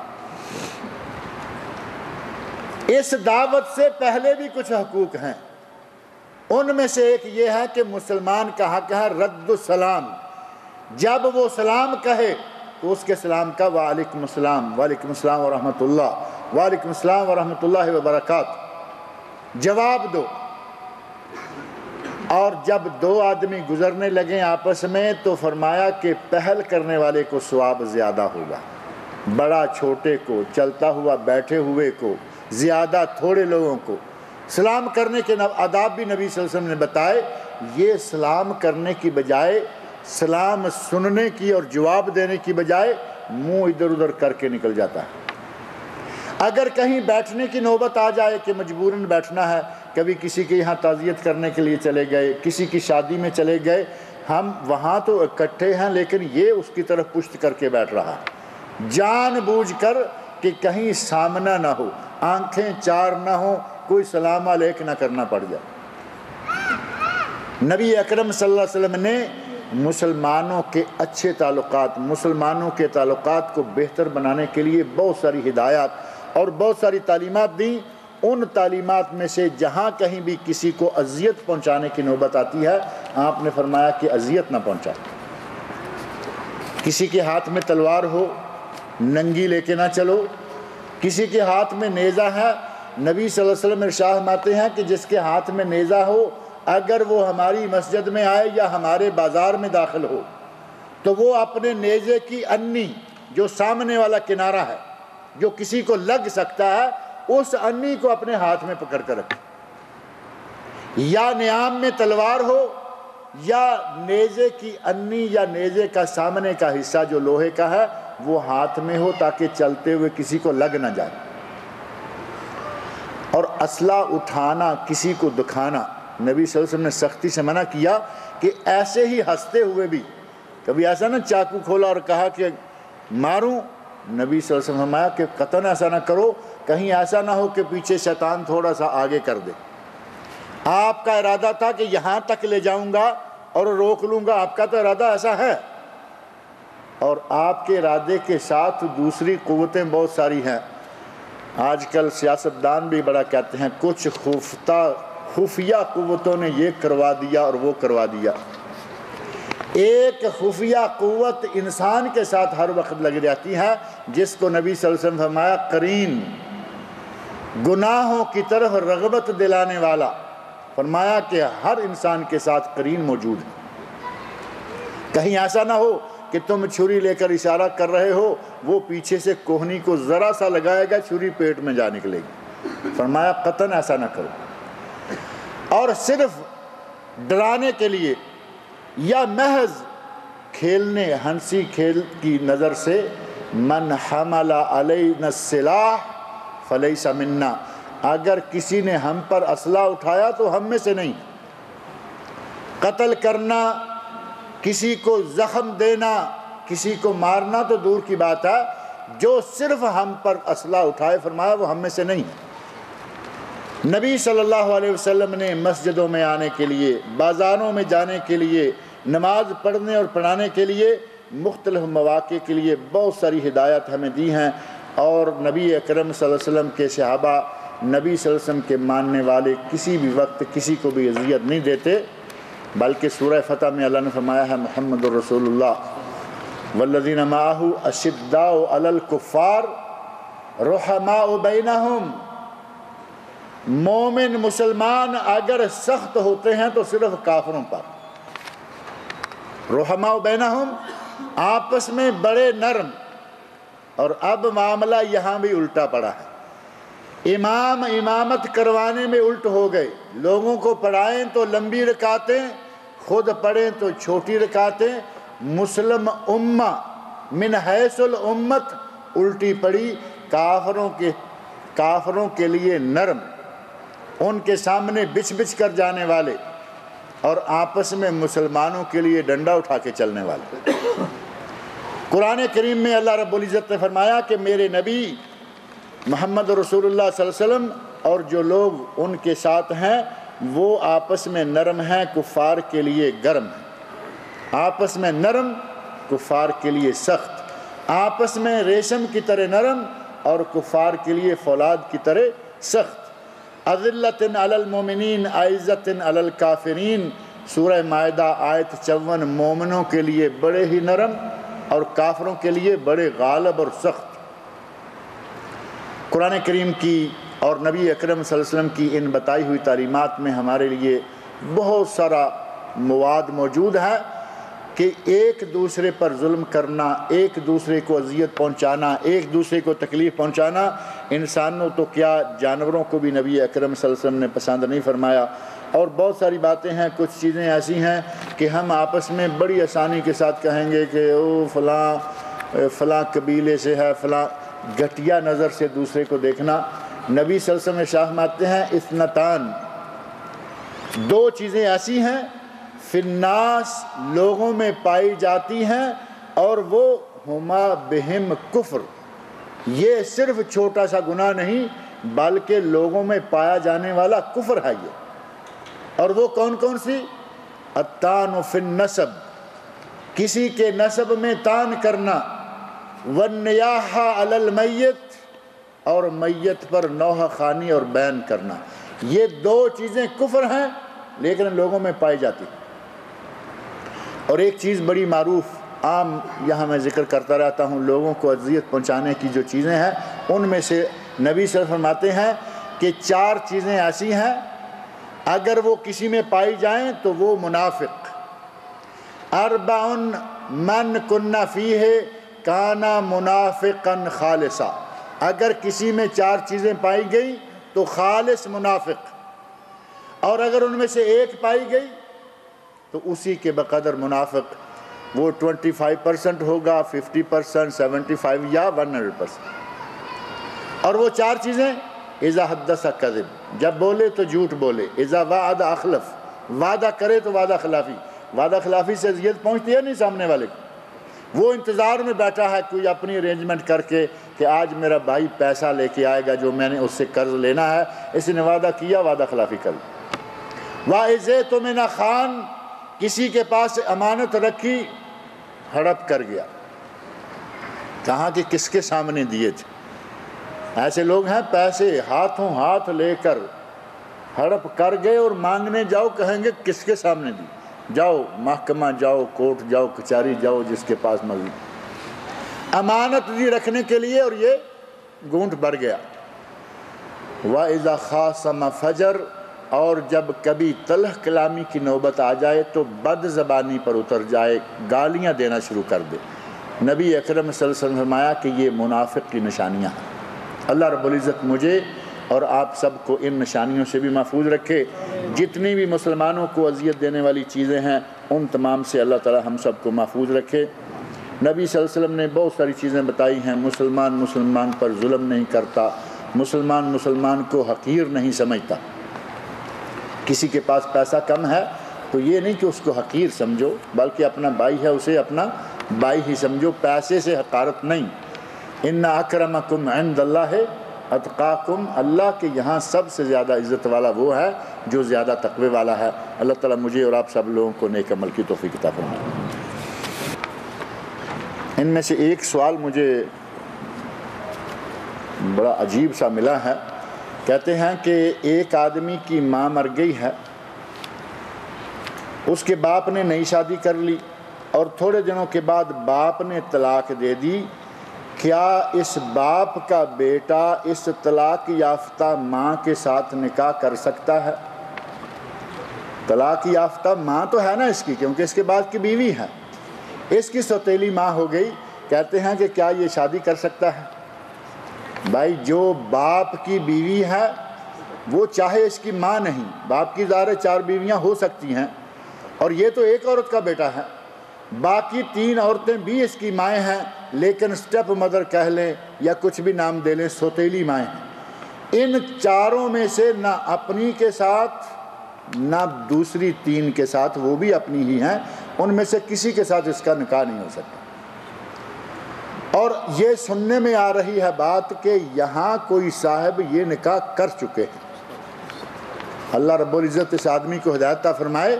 اس دعوت سے پہلے بھی کچھ حقوق ہیں، ان میں سے ایک یہ ہے کہ مسلمان کا حق ہے رد السلام۔ جب وہ سلام کہے تو اس کے سلام کا وعلیکم السلام، وعلیکم السلام ورحمۃ اللہ، وعلیکم السلام ورحمۃ اللہ وبرکاتہ جواب دو۔ اور جب 2 آدمی گزرنے لگیں آپس میں تو فرمایا کہ پہل کرنے والے کو ثواب زیادہ ہوگا، بڑا چھوٹے کو، چلتا ہوا بیٹھے ہوئے کو، زیادہ تھوڑے لوگوں کو۔ سلام کرنے کے آداب بھی نبی صلی اللہ علیہ وسلم نے بتائے۔ یہ سلام کرنے کی بجائے، سلام سننے کی اور جواب دینے کی بجائے منہ ادھر ادھر کر کے نکل جاتا ہے۔ اگر کہیں بیٹھنے کی نوبت آ جائے کہ مجبوراً بیٹھنا ہے، کبھی کسی کے یہاں تعزیت کرنے کے لیے چلے گئے، کسی کی شادی میں چلے گئے، ہم وہاں تو اکٹھے ہیں لیکن یہ اس کی طرف پشت کر کے بیٹھ رہا ہے، جان بوجھ کر کہ کہیں سامنا نہ ہو، آنکھیں 4 نہ ہوں، کوئی سلام علیک نہ کرنا پڑ جائے۔ نبی اکرم صلی اللہ علیہ وسلم نے مسلمانوں کے اچھے تعلقات، مسلمانوں کے تعلقات کو بہتر بنانے کے لیے بہت ساری ہدایات اور بہت ساری تعلیمات دیں۔ ان تعلیمات میں سے جہاں کہیں بھی کسی کو اذیت پہنچانے کی نوبت آتی ہے، آپ نے فرمایا کہ اذیت نہ پہنچائے۔ کسی کے ہاتھ میں تلوار ہو، ننگی لے کے نہ چلو۔ کسی کے ہاتھ میں نیزہ ہے، نبی صلی اللہ علیہ وسلم ارشاد فرماتے ہیں کہ جس کے ہاتھ میں نیزہ ہو، اگر وہ ہماری مسجد میں آئے یا ہمارے بازار میں داخل ہو تو وہ اپنے نیزے کی انی، جو سامنے والا کنارہ ہے جو کسی کو لگ سکتا ہے، اس انی کو اپنے ہاتھ میں پکڑ کر رکھے۔ یا نیام میں تلوار ہو، یا نیزے کی انی یا نیزے کا سامنے کا حصہ جو لوہے کا ہے وہ ہاتھ میں ہو تاکہ چلتے ہوئے کسی کو لگ نہ جائے. اور اسلحہ اٹھانا، کسی کو دکھانا، نبی صلی اللہ علیہ وسلم نے سختی سے منع کیا کہ ایسے ہی ہنستے ہوئے بھی کبھی ایسا نہ چاقو کھولا اور کہا کہ ماروں. نبی صلی اللہ علیہ وسلم فرمایا کہ قطعاً ایسا نہ کرو، کہیں ایسا نہ ہو کہ پیچھے شیطان تھوڑا سا آگے کر دے. آپ کا ارادہ تھا کہ یہاں تک لے جاؤں گا اور روک لوں گا، آپ کا تو ارادہ ایسا ہے. اور آپ کے ارادے کے ساتھ دوسری قوتیں بہت ساری ہیں. آج کل سیاستدان بھی بڑا کہتے ہیں کچھ خفیہ قوتوں نے یہ کروا دیا اور وہ کروا دیا. ایک خفیہ قوت انسان کے ساتھ ہر وقت لگ جاتی ہے، جس کو نبی صلی اللہ علیہ وسلم فرمایا قرین، گناہوں کی طرف رغبت دلانے والا. فرمایا کہ ہر انسان کے ساتھ قرین موجود ہے. کہیں ایسا نہ ہو کہ تم چھری لے کر اشارہ کر رہے ہو، وہ پیچھے سے کوہنی کو ذرا سا لگائے گا، چھری پیٹ میں جا نکلے گی. فرمایا قطعاً ایسا نہ کرو. اور صرف ڈرانے کے لیے یا محض کھیلنے ہنسی کھیل کی نظر سے من حمل علینا السلاح فلیس منا، اگر کسی نے ہم پر اسلحہ اٹھایا تو ہم میں سے نہیں. قتل کرنا، کسی کو زخم دینا، کسی کو مارنا تو دور کی بات ہے، جو صرف ہم پر اسلحہ اٹھائے فرمایا وہ ہم میں سے نہیں. نبی صلی اللہ علیہ وسلم نے مسجدوں میں آنے کے لیے، بازاروں میں جانے کے لیے، نماز پڑھنے اور پڑھانے کے لیے، مختلف مواقع کے لیے بہت ساری ہدایت ہمیں دی ہیں. اور نبی اکرم صلی اللہ علیہ وسلم کے صحابہ نبی صلی اللہ علیہ وسلم کے ماننے والے کسی بھی وقت کسی کو بھی اذیت نہیں دیتے. بلکہ سورہ فتح میں اللہ نے فرمایا ہے محمد الرسول اللہ والذین معہ اشداء علی الکفار رحماء بینہم. مومن مسلمان اگر سخت ہوتے ہیں تو صرف کافروں پر. رحماء بینہم، آپس میں بڑے نرم. اور اب معاملہ یہاں بھی الٹا پڑا ہے. امام امامت کروانے میں الٹ ہو گئے. لوگوں کو پڑھائیں تو لمبی رکعتیں، خود پڑھیں تو چھوٹی رکعتیں. مسلم امہ من حیث الامت الٹی پڑی. کافروں کے لیے نرم، ان کے سامنے بچ بچ کر جانے والے، اور آپس میں مسلمانوں کے لیے ڈنڈا اٹھا کے چلنے والے. قرآن کریم میں اللہ رب العزت نے فرمایا کہ میرے نبی محمد رسول اللہ صلی اللہ علیہ وسلم اور جو لوگ ان کے ساتھ ہیں وہ آپس میں نرم ہیں، کفار کے لیے گرم ہیں. آپس میں نرم، کفار کے لیے سخت. آپس میں ریشم کی طرح نرم اور کفار کے لیے فولاد کی طرح سخت. اذلۃ علی المؤمنین اعزۃ علی الکافرین، سورہ مائدہ آیت 54. مومنوں کے لیے بڑے ہی نرم اور کافروں کے لیے بڑے غالب اور سخت. قرآن کریم کی اور نبی اکرم صلی اللہ علیہ وسلم کی ان بتائی ہوئی تعلیمات میں ہمارے لیے بہت سارا مواد موجود ہے کہ ایک دوسرے پر ظلم کرنا، ایک دوسرے کو اذیت پہنچانا، ایک دوسرے کو تکلیف پہنچانا، انسانوں تو کیا جانوروں کو بھی نبی اکرم صلی اللہ علیہ وسلم نے پسند نہیں فرمایا. اور بہت ساری باتیں ہیں، کچھ چیزیں ایسی ہیں کہ ہم آپس میں بڑی آسانی کے ساتھ کہیں گے کہ او فلاں قبیلے سے ہے، فلاں. گھٹیا نظر سے دوسرے کو دیکھنا. نبی صلی اللہ علیہ وسلم ارشاد فرماتے ہیں اثنتان، دو چیزیں ایسی ہیں فی الناس لوگوں میں پائی جاتی ہیں اور وہ ہما بہم کفر، یہ صرف چھوٹا سا گناہ نہیں بلکہ لوگوں میں پایا جانے والا کفر ہے یہ. اور وہ کون کون سی؟ الطعن فی النسب، کسی کے نسب میں طعن کرنا، والنیاحہ علی المیت، اور میت پر نوحہ خوانی اور بین کرنا. یہ دو چیزیں کفر ہیں لیکن لوگوں میں پائی جاتی. اور ایک چیز بڑی معروف عام یہاں میں ذکر کرتا رہتا ہوں، لوگوں کو اذیت پہنچانے کی جو چیزیں ہیں ان میں سے نبی صلی اللہ علیہ وسلم فرماتے ہیں کہ 4 چیزیں ایسی ہیں اگر وہ کسی میں پائی جائیں تو وہ منافق. 4 من کن فیہ کان منافقا خالصا، اگر کسی میں 4 چیزیں پائی گئی تو خالص منافق. اور اگر ان میں سے ایک پائی گئی تو اسی کے بقدر منافق وہ 25% ہوگا، 50%، 75 یا 100%۔ اور وہ چار چیزیں، اذا حدث کذب، جب بولے تو جھوٹ بولے، اذا وعد اخلف، وعدہ کرے تو وعدہ خلافی۔ وعدہ خلافی سے اذیت پہنچتی ہے نہیں سامنے والے کو، وہ انتظار میں بیٹھا ہے کوئی اپنی ارینجمنٹ کر کے کہ آج میرا بھائی پیسہ لے کے آئے گا جو میں نے اس سے قرض لینا ہے، اس نے وعدہ کیا، وعدہ خلافی کر لی۔ وَإِذَا اؤْتُمِنَ خان، کسی کے پاس امانت رکھی، ہڑپ کر گیا۔ کہاں کہ کس کے سامنے دیے تھے؟ ایسے لوگ ہیں پیسے ہاتھوں ہاتھ لے کر ہڑپ کر گئے اور مانگنے جاؤ کہیں گے کس کے سامنے دی؟ جاؤ محکمہ جاؤ، کورٹ جاؤ، کچہری جاؤ، جس کے پاس مرضی۔ امانت دی رکھنے کے لیے اور یہ گونٹ بھر گیا۔ وَإِذَا خَاصَمَ فَجَرَ، اور جب کبھی تلخ کلامی کی نوبت آ جائے تو بد زبانی پر اتر جائے، گالیاں دینا شروع کر دے۔ نبی اکرم صلی اللہ علیہ وسلم نے فرمایا کہ یہ منافق کی نشانیاں ہیں۔ اللہ رب العزت مجھے اور آپ سب کو ان نشانیوں سے بھی محفوظ رکھے۔ جتنی بھی مسلمانوں کو اذیت دینے والی چیزیں ہیں ان تمام سے اللہ تعالی ہم سب کو محفوظ رکھے۔ نبی صلی اللہ علیہ وسلم نے بہت ساری چیزیں بتائی ہیں۔ مسلمان پر ظلم نہیں کرتا، مسلمان کو حقیر نہیں سمجھتا۔ کسی کے پاس پیسہ کم ہے تو یہ نہیں کہ اس کو حقیر سمجھو، بلکہ اپنا بھائی ہے اسے اپنا بھائی ہی سمجھو، پیسے سے حقارت نہیں۔ ان اکرمکم عند اللہ اتقاکم، اللہ کے یہاں سب سے زیادہ عزت والا وہ ہے جو زیادہ تقوی والا ہے۔ اللہ تعالیٰ مجھے اور آپ سب لوگوں کو نیک عمل کی توفیق عطا فرمائے۔ ان میں سے ایک سوال مجھے بڑا عجیب سا ملا ہے۔ کہتے ہیں کہ ایک آدمی کی ماں مر گئی ہے، اس کے باپ نے نئی شادی کر لی اور تھوڑے دنوں کے بعد باپ نے طلاق دے دی، کیا اس باپ کا بیٹا اس طلاق یافتہ ماں کے ساتھ نکاح کر سکتا ہے؟ طلاق یافتہ ماں تو ہے نا اس کی، کیونکہ اس کے بعد کی بیوی ہے، اس کی سوتیلی ماں ہو گئی۔ کہتے ہیں کہ کیا یہ شادی کر سکتا ہے؟ بھائی جو باپ کی بیوی ہے وہ چاہے اس کی ماں نہیں، باپ کی ظاہر 4 بیویاں ہو سکتی ہیں اور یہ تو ایک عورت کا بیٹا ہے، باقی 3 عورتیں بھی اس کی مائیں ہیں، لیکن سٹیپ مدر کہہ لیں یا کچھ بھی نام دے لیں، سوتیلی مائیں ہیں۔ ان 4 میں سے نہ اپنی کے ساتھ نہ دوسری 3 کے ساتھ، وہ بھی اپنی ہی ہیں، ان میں سے کسی کے ساتھ اس کا نکاح نہیں ہو سکتا۔ اور یہ سننے میں آ رہی ہے بات کہ یہاں کوئی صاحب یہ نکاح کر چکے ہیں۔ اللہ رب العزت اس آدمی کو ہدایت عطا فرمائے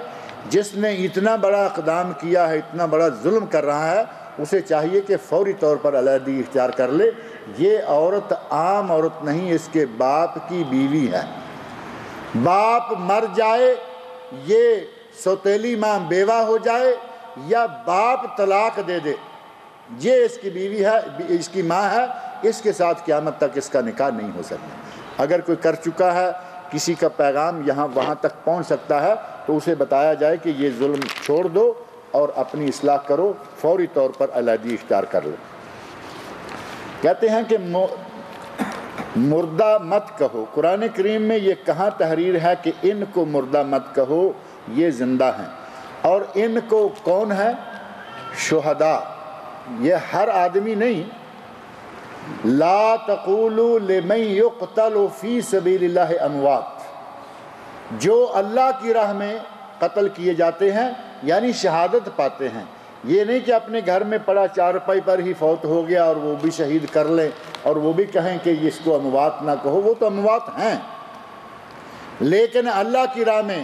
جس نے اتنا بڑا اقدام کیا ہے، اتنا بڑا ظلم کر رہا ہے، اسے چاہیے کہ فوری طور پر علیحدگی اختیار کر لے۔ یہ عورت عام عورت نہیں، اس کے باپ کی بیوی ہے۔ باپ مر جائے، یہ سوتیلی ماں بیوہ ہو جائے یا باپ طلاق دے دے، یہ اس کی بیوی ہے، اس کی ماں ہے، اس کے ساتھ قیامت تک اس کا نکاح نہیں ہو سکتا۔ اگر کوئی کر چکا ہے، کسی کا پیغام وہاں تک پہنچ سکتا ہے تو اسے بتایا جائے کہ یہ ظلم چھوڑ دو اور اپنی اصلاح کرو، فوری طور پر علیحدگی اختیار کر لو۔ کہتے ہیں کہ مردہ مت کہو، قرآن کریم میں یہ کہاں تحریر ہے کہ ان کو مردہ مت کہو، یہ زندہ ہیں۔ اور ان کو کون ہے؟ شہداء، یہ ہر آدمی نہیں۔ لا تقولوا لمن يقتل فی سبیل اللہ اموات، جو اللہ کی راہ میں قتل کیے جاتے ہیں یعنی شہادت پاتے ہیں، یہ نہیں کہ اپنے گھر میں پڑا چارپائی پر ہی فوت ہو گیا اور وہ بھی شہید کر لیں اور وہ بھی کہیں کہ اس کو اموات نہ کہو، وہ تو اموات ہیں، لیکن اللہ کی راہ میں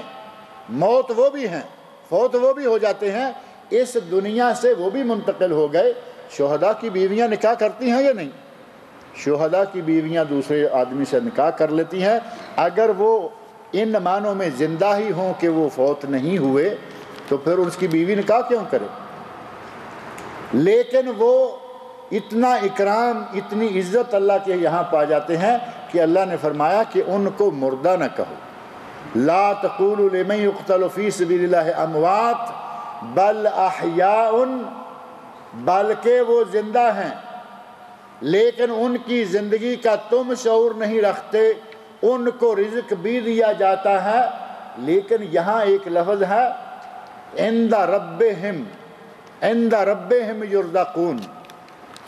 موت وہ بھی ہیں، فوت وہ بھی ہو جاتے ہیں، اس دنیا سے وہ بھی منتقل ہو گئے۔ شہداء کی بیویاں نکاح کرتی ہیں یا نہیں؟ شہداء کی بیویاں دوسرے آدمی سے نکاح کر لیتی ہیں، اگر وہ ان معنوں میں زندہ ہی ہوں کہ وہ فوت نہیں ہوئے تو پھر اس کی بیوی نکاح کیوں کرے؟ لیکن وہ اتنا اکرام، اتنی عزت اللہ کے یہاں پا جاتے ہیں کہ اللہ نے فرمایا کہ ان کو مردہ نہ کہو۔ لا تقولوا لمن يقتل فی سبیل اللہ اموات بل احیاء، بلکہ وہ زندہ ہیں لیکن ان کی زندگی کا تم شعور نہیں رکھتے، ان کو رزق بھی دیا جاتا ہے، لیکن یہاں ایک لفظ ہے عند ربہم یرزقون،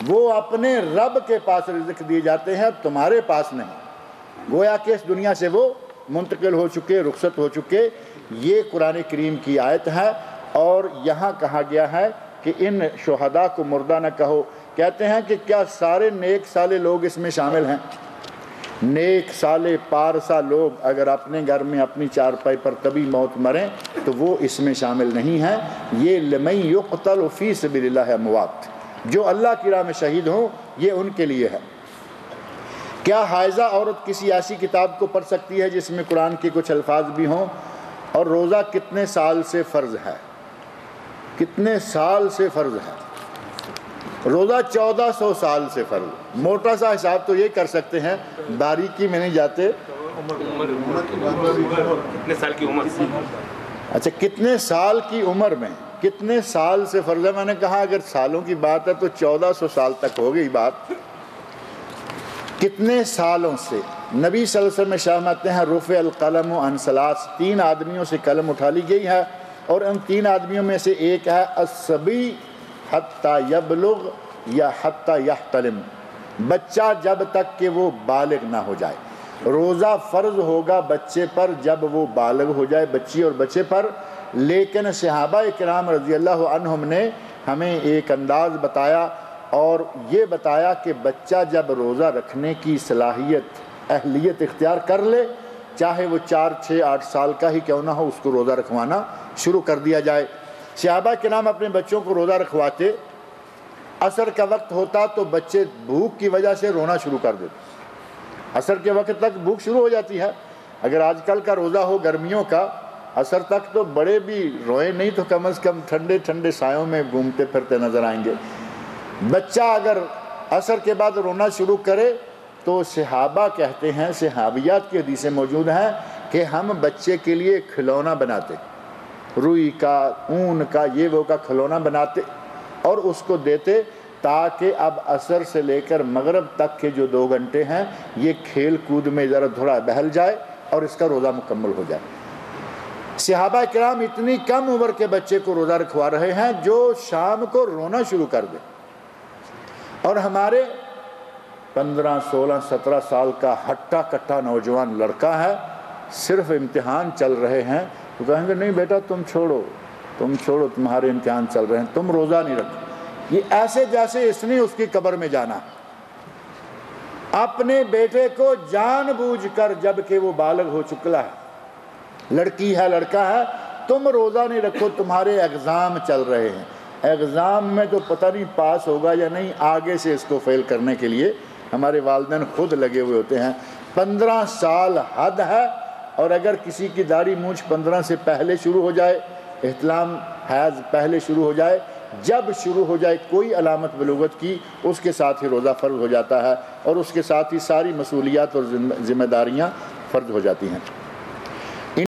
وہ اپنے رب کے پاس رزق دیے جاتے ہیں، تمہارے پاس نہیں۔ گویا کہ اس دنیا سے وہ منتقل ہو چکے، رخصت ہو چکے۔ یہ قرآن کریم کی آیت ہے، اور یہاں کہا گیا ہے کہ ان شہداء کو مردہ نہ کہو۔ کہتے ہیں کہ کیا سارے نیک صالح لوگ اس میں شامل ہیں؟ نیک صالح پارسا لوگ اگر اپنے گھر میں اپنی چارپائی پر طبی موت مریں تو وہ اس میں شامل نہیں ہیں۔ یہ لمن یقتل فی سبیل اللہ اموات، جو اللہ کی راہ میں شہید ہوں، یہ ان کے لیے ہے۔ کیا حائضہ عورت کسی ایسی کتاب کو پڑھ سکتی ہے جس میں قرآن کے کچھ الفاظ بھی ہوں؟ اور روزہ کتنے سال سے فرض ہے؟ کتنے سال سے فرض ہے؟ روزہ 1400 سال سے فرض۔ موٹا سا حساب تو یہ کر سکتے ہیں، باریکی میں نہیں جاتے۔ کتنے سال کی عمر؟ اچھا، کتنے سال کی عمر میں کتنے سال سے فرض ہے؟ میں نے کہا اگر سالوں کی بات ہے تو 1400 سال تک ہو گئی بات۔ کتنے سالوں سے؟ نبی صلی اللہ علیہ وسلم فرماتے ہیں رفع القلم عن ثلاث، 3 آدمیوں سے قلم اٹھا لی گئی ہے، اور ان 3 آدمیوں میں سے ایک ہے الصبی حتی یبلغ یا حتی یحتلم، بچہ جب تک کہ وہ بالغ نہ ہو جائے۔ روزہ فرض ہوگا بچے پر جب وہ بالغ ہو جائے، بچی اور بچے پر۔ لیکن صحابہ کرام رضی اللہ عنہم نے ہمیں ایک انداز بتایا، اور یہ بتایا کہ بچہ جب روزہ رکھنے کی صلاحیت، اہلیت اختیار کر لے، چاہے وہ 4 6 8 سال کا ہی کیوں نہ ہو، اس کو روزہ رکھوانا شروع کر دیا جائے۔ صحابہ کرام اپنے بچوں کو روزہ رکھواتے، عصر کا وقت ہوتا تو بچے بھوک کی وجہ سے رونا شروع کر دیتے۔ عصر کے وقت تک بھوک شروع ہو جاتی ہے۔ اگر آج کل کا روزہ ہو گرمیوں کا، عصر تک تو بڑے بھی روئیں نہیں تو کم از کم ٹھنڈے ٹھنڈے سایوں میں گھومتے پھرتے نظر آئیں گے۔ بچہ اگر عصر کے بعد رونا شروع کرے تو صحابہ کہتے ہیں، صحابیات کی حدیثیں موجود ہیں کہ ہم بچے کے لیے کھلونا بناتے، روئی کا، اون کا، یہ وہ کا کھلونا بناتے اور اس کو دیتے، تاکہ اب عصر سے لے کر مغرب تک کے جو 2 گھنٹے ہیں یہ کھیل کود میں ذرا تھوڑا بہل جائے اور اس کا روزہ مکمل ہو جائے۔ صحابہ کرام اتنی کم عمر کے بچے کو روزہ رکھوا رہے ہیں جو شام کو رونا شروع کر دے، اور ہمارے 15 16 17 سال کا ہٹا کٹا نوجوان لڑکا ہے، صرف امتحان چل رہے ہیں تو کہیں گے نہیں بیٹا تم چھوڑو تمہارے امتحان چل رہے ہیں، تم روزہ نہیں رکھو۔ یہ ایسے جیسے اس نے اس کی قبر میں جانا۔ اپنے بیٹے کو جان بوجھ کر، جب کہ وہ بالغ ہو چکا ہے، لڑکی ہے لڑکا ہے، تم روزہ نہیں رکھو، تمہارے ایگزام چل رہے ہیں، ایگزام میں تو پتہ نہیں پاس ہوگا یا نہیں، آگے سے اس کو فیل کرنے کے لیے ہمارے والدین خود لگے ہوئے ہوتے ہیں۔ 15 سال حد ہے، اور اگر کسی کی داڑھی مونچھ 15 سے پہلے شروع ہو جائے، احتلام حیض پہلے شروع ہو جائے، جب شروع ہو جائے کوئی علامت بلوغت کی، اس کے ساتھ ہی روزہ فرض ہو جاتا ہے، اور اس کے ساتھ ہی ساری مسئولیات اور ذمہ داریاں فرض ہو جاتی ہیں۔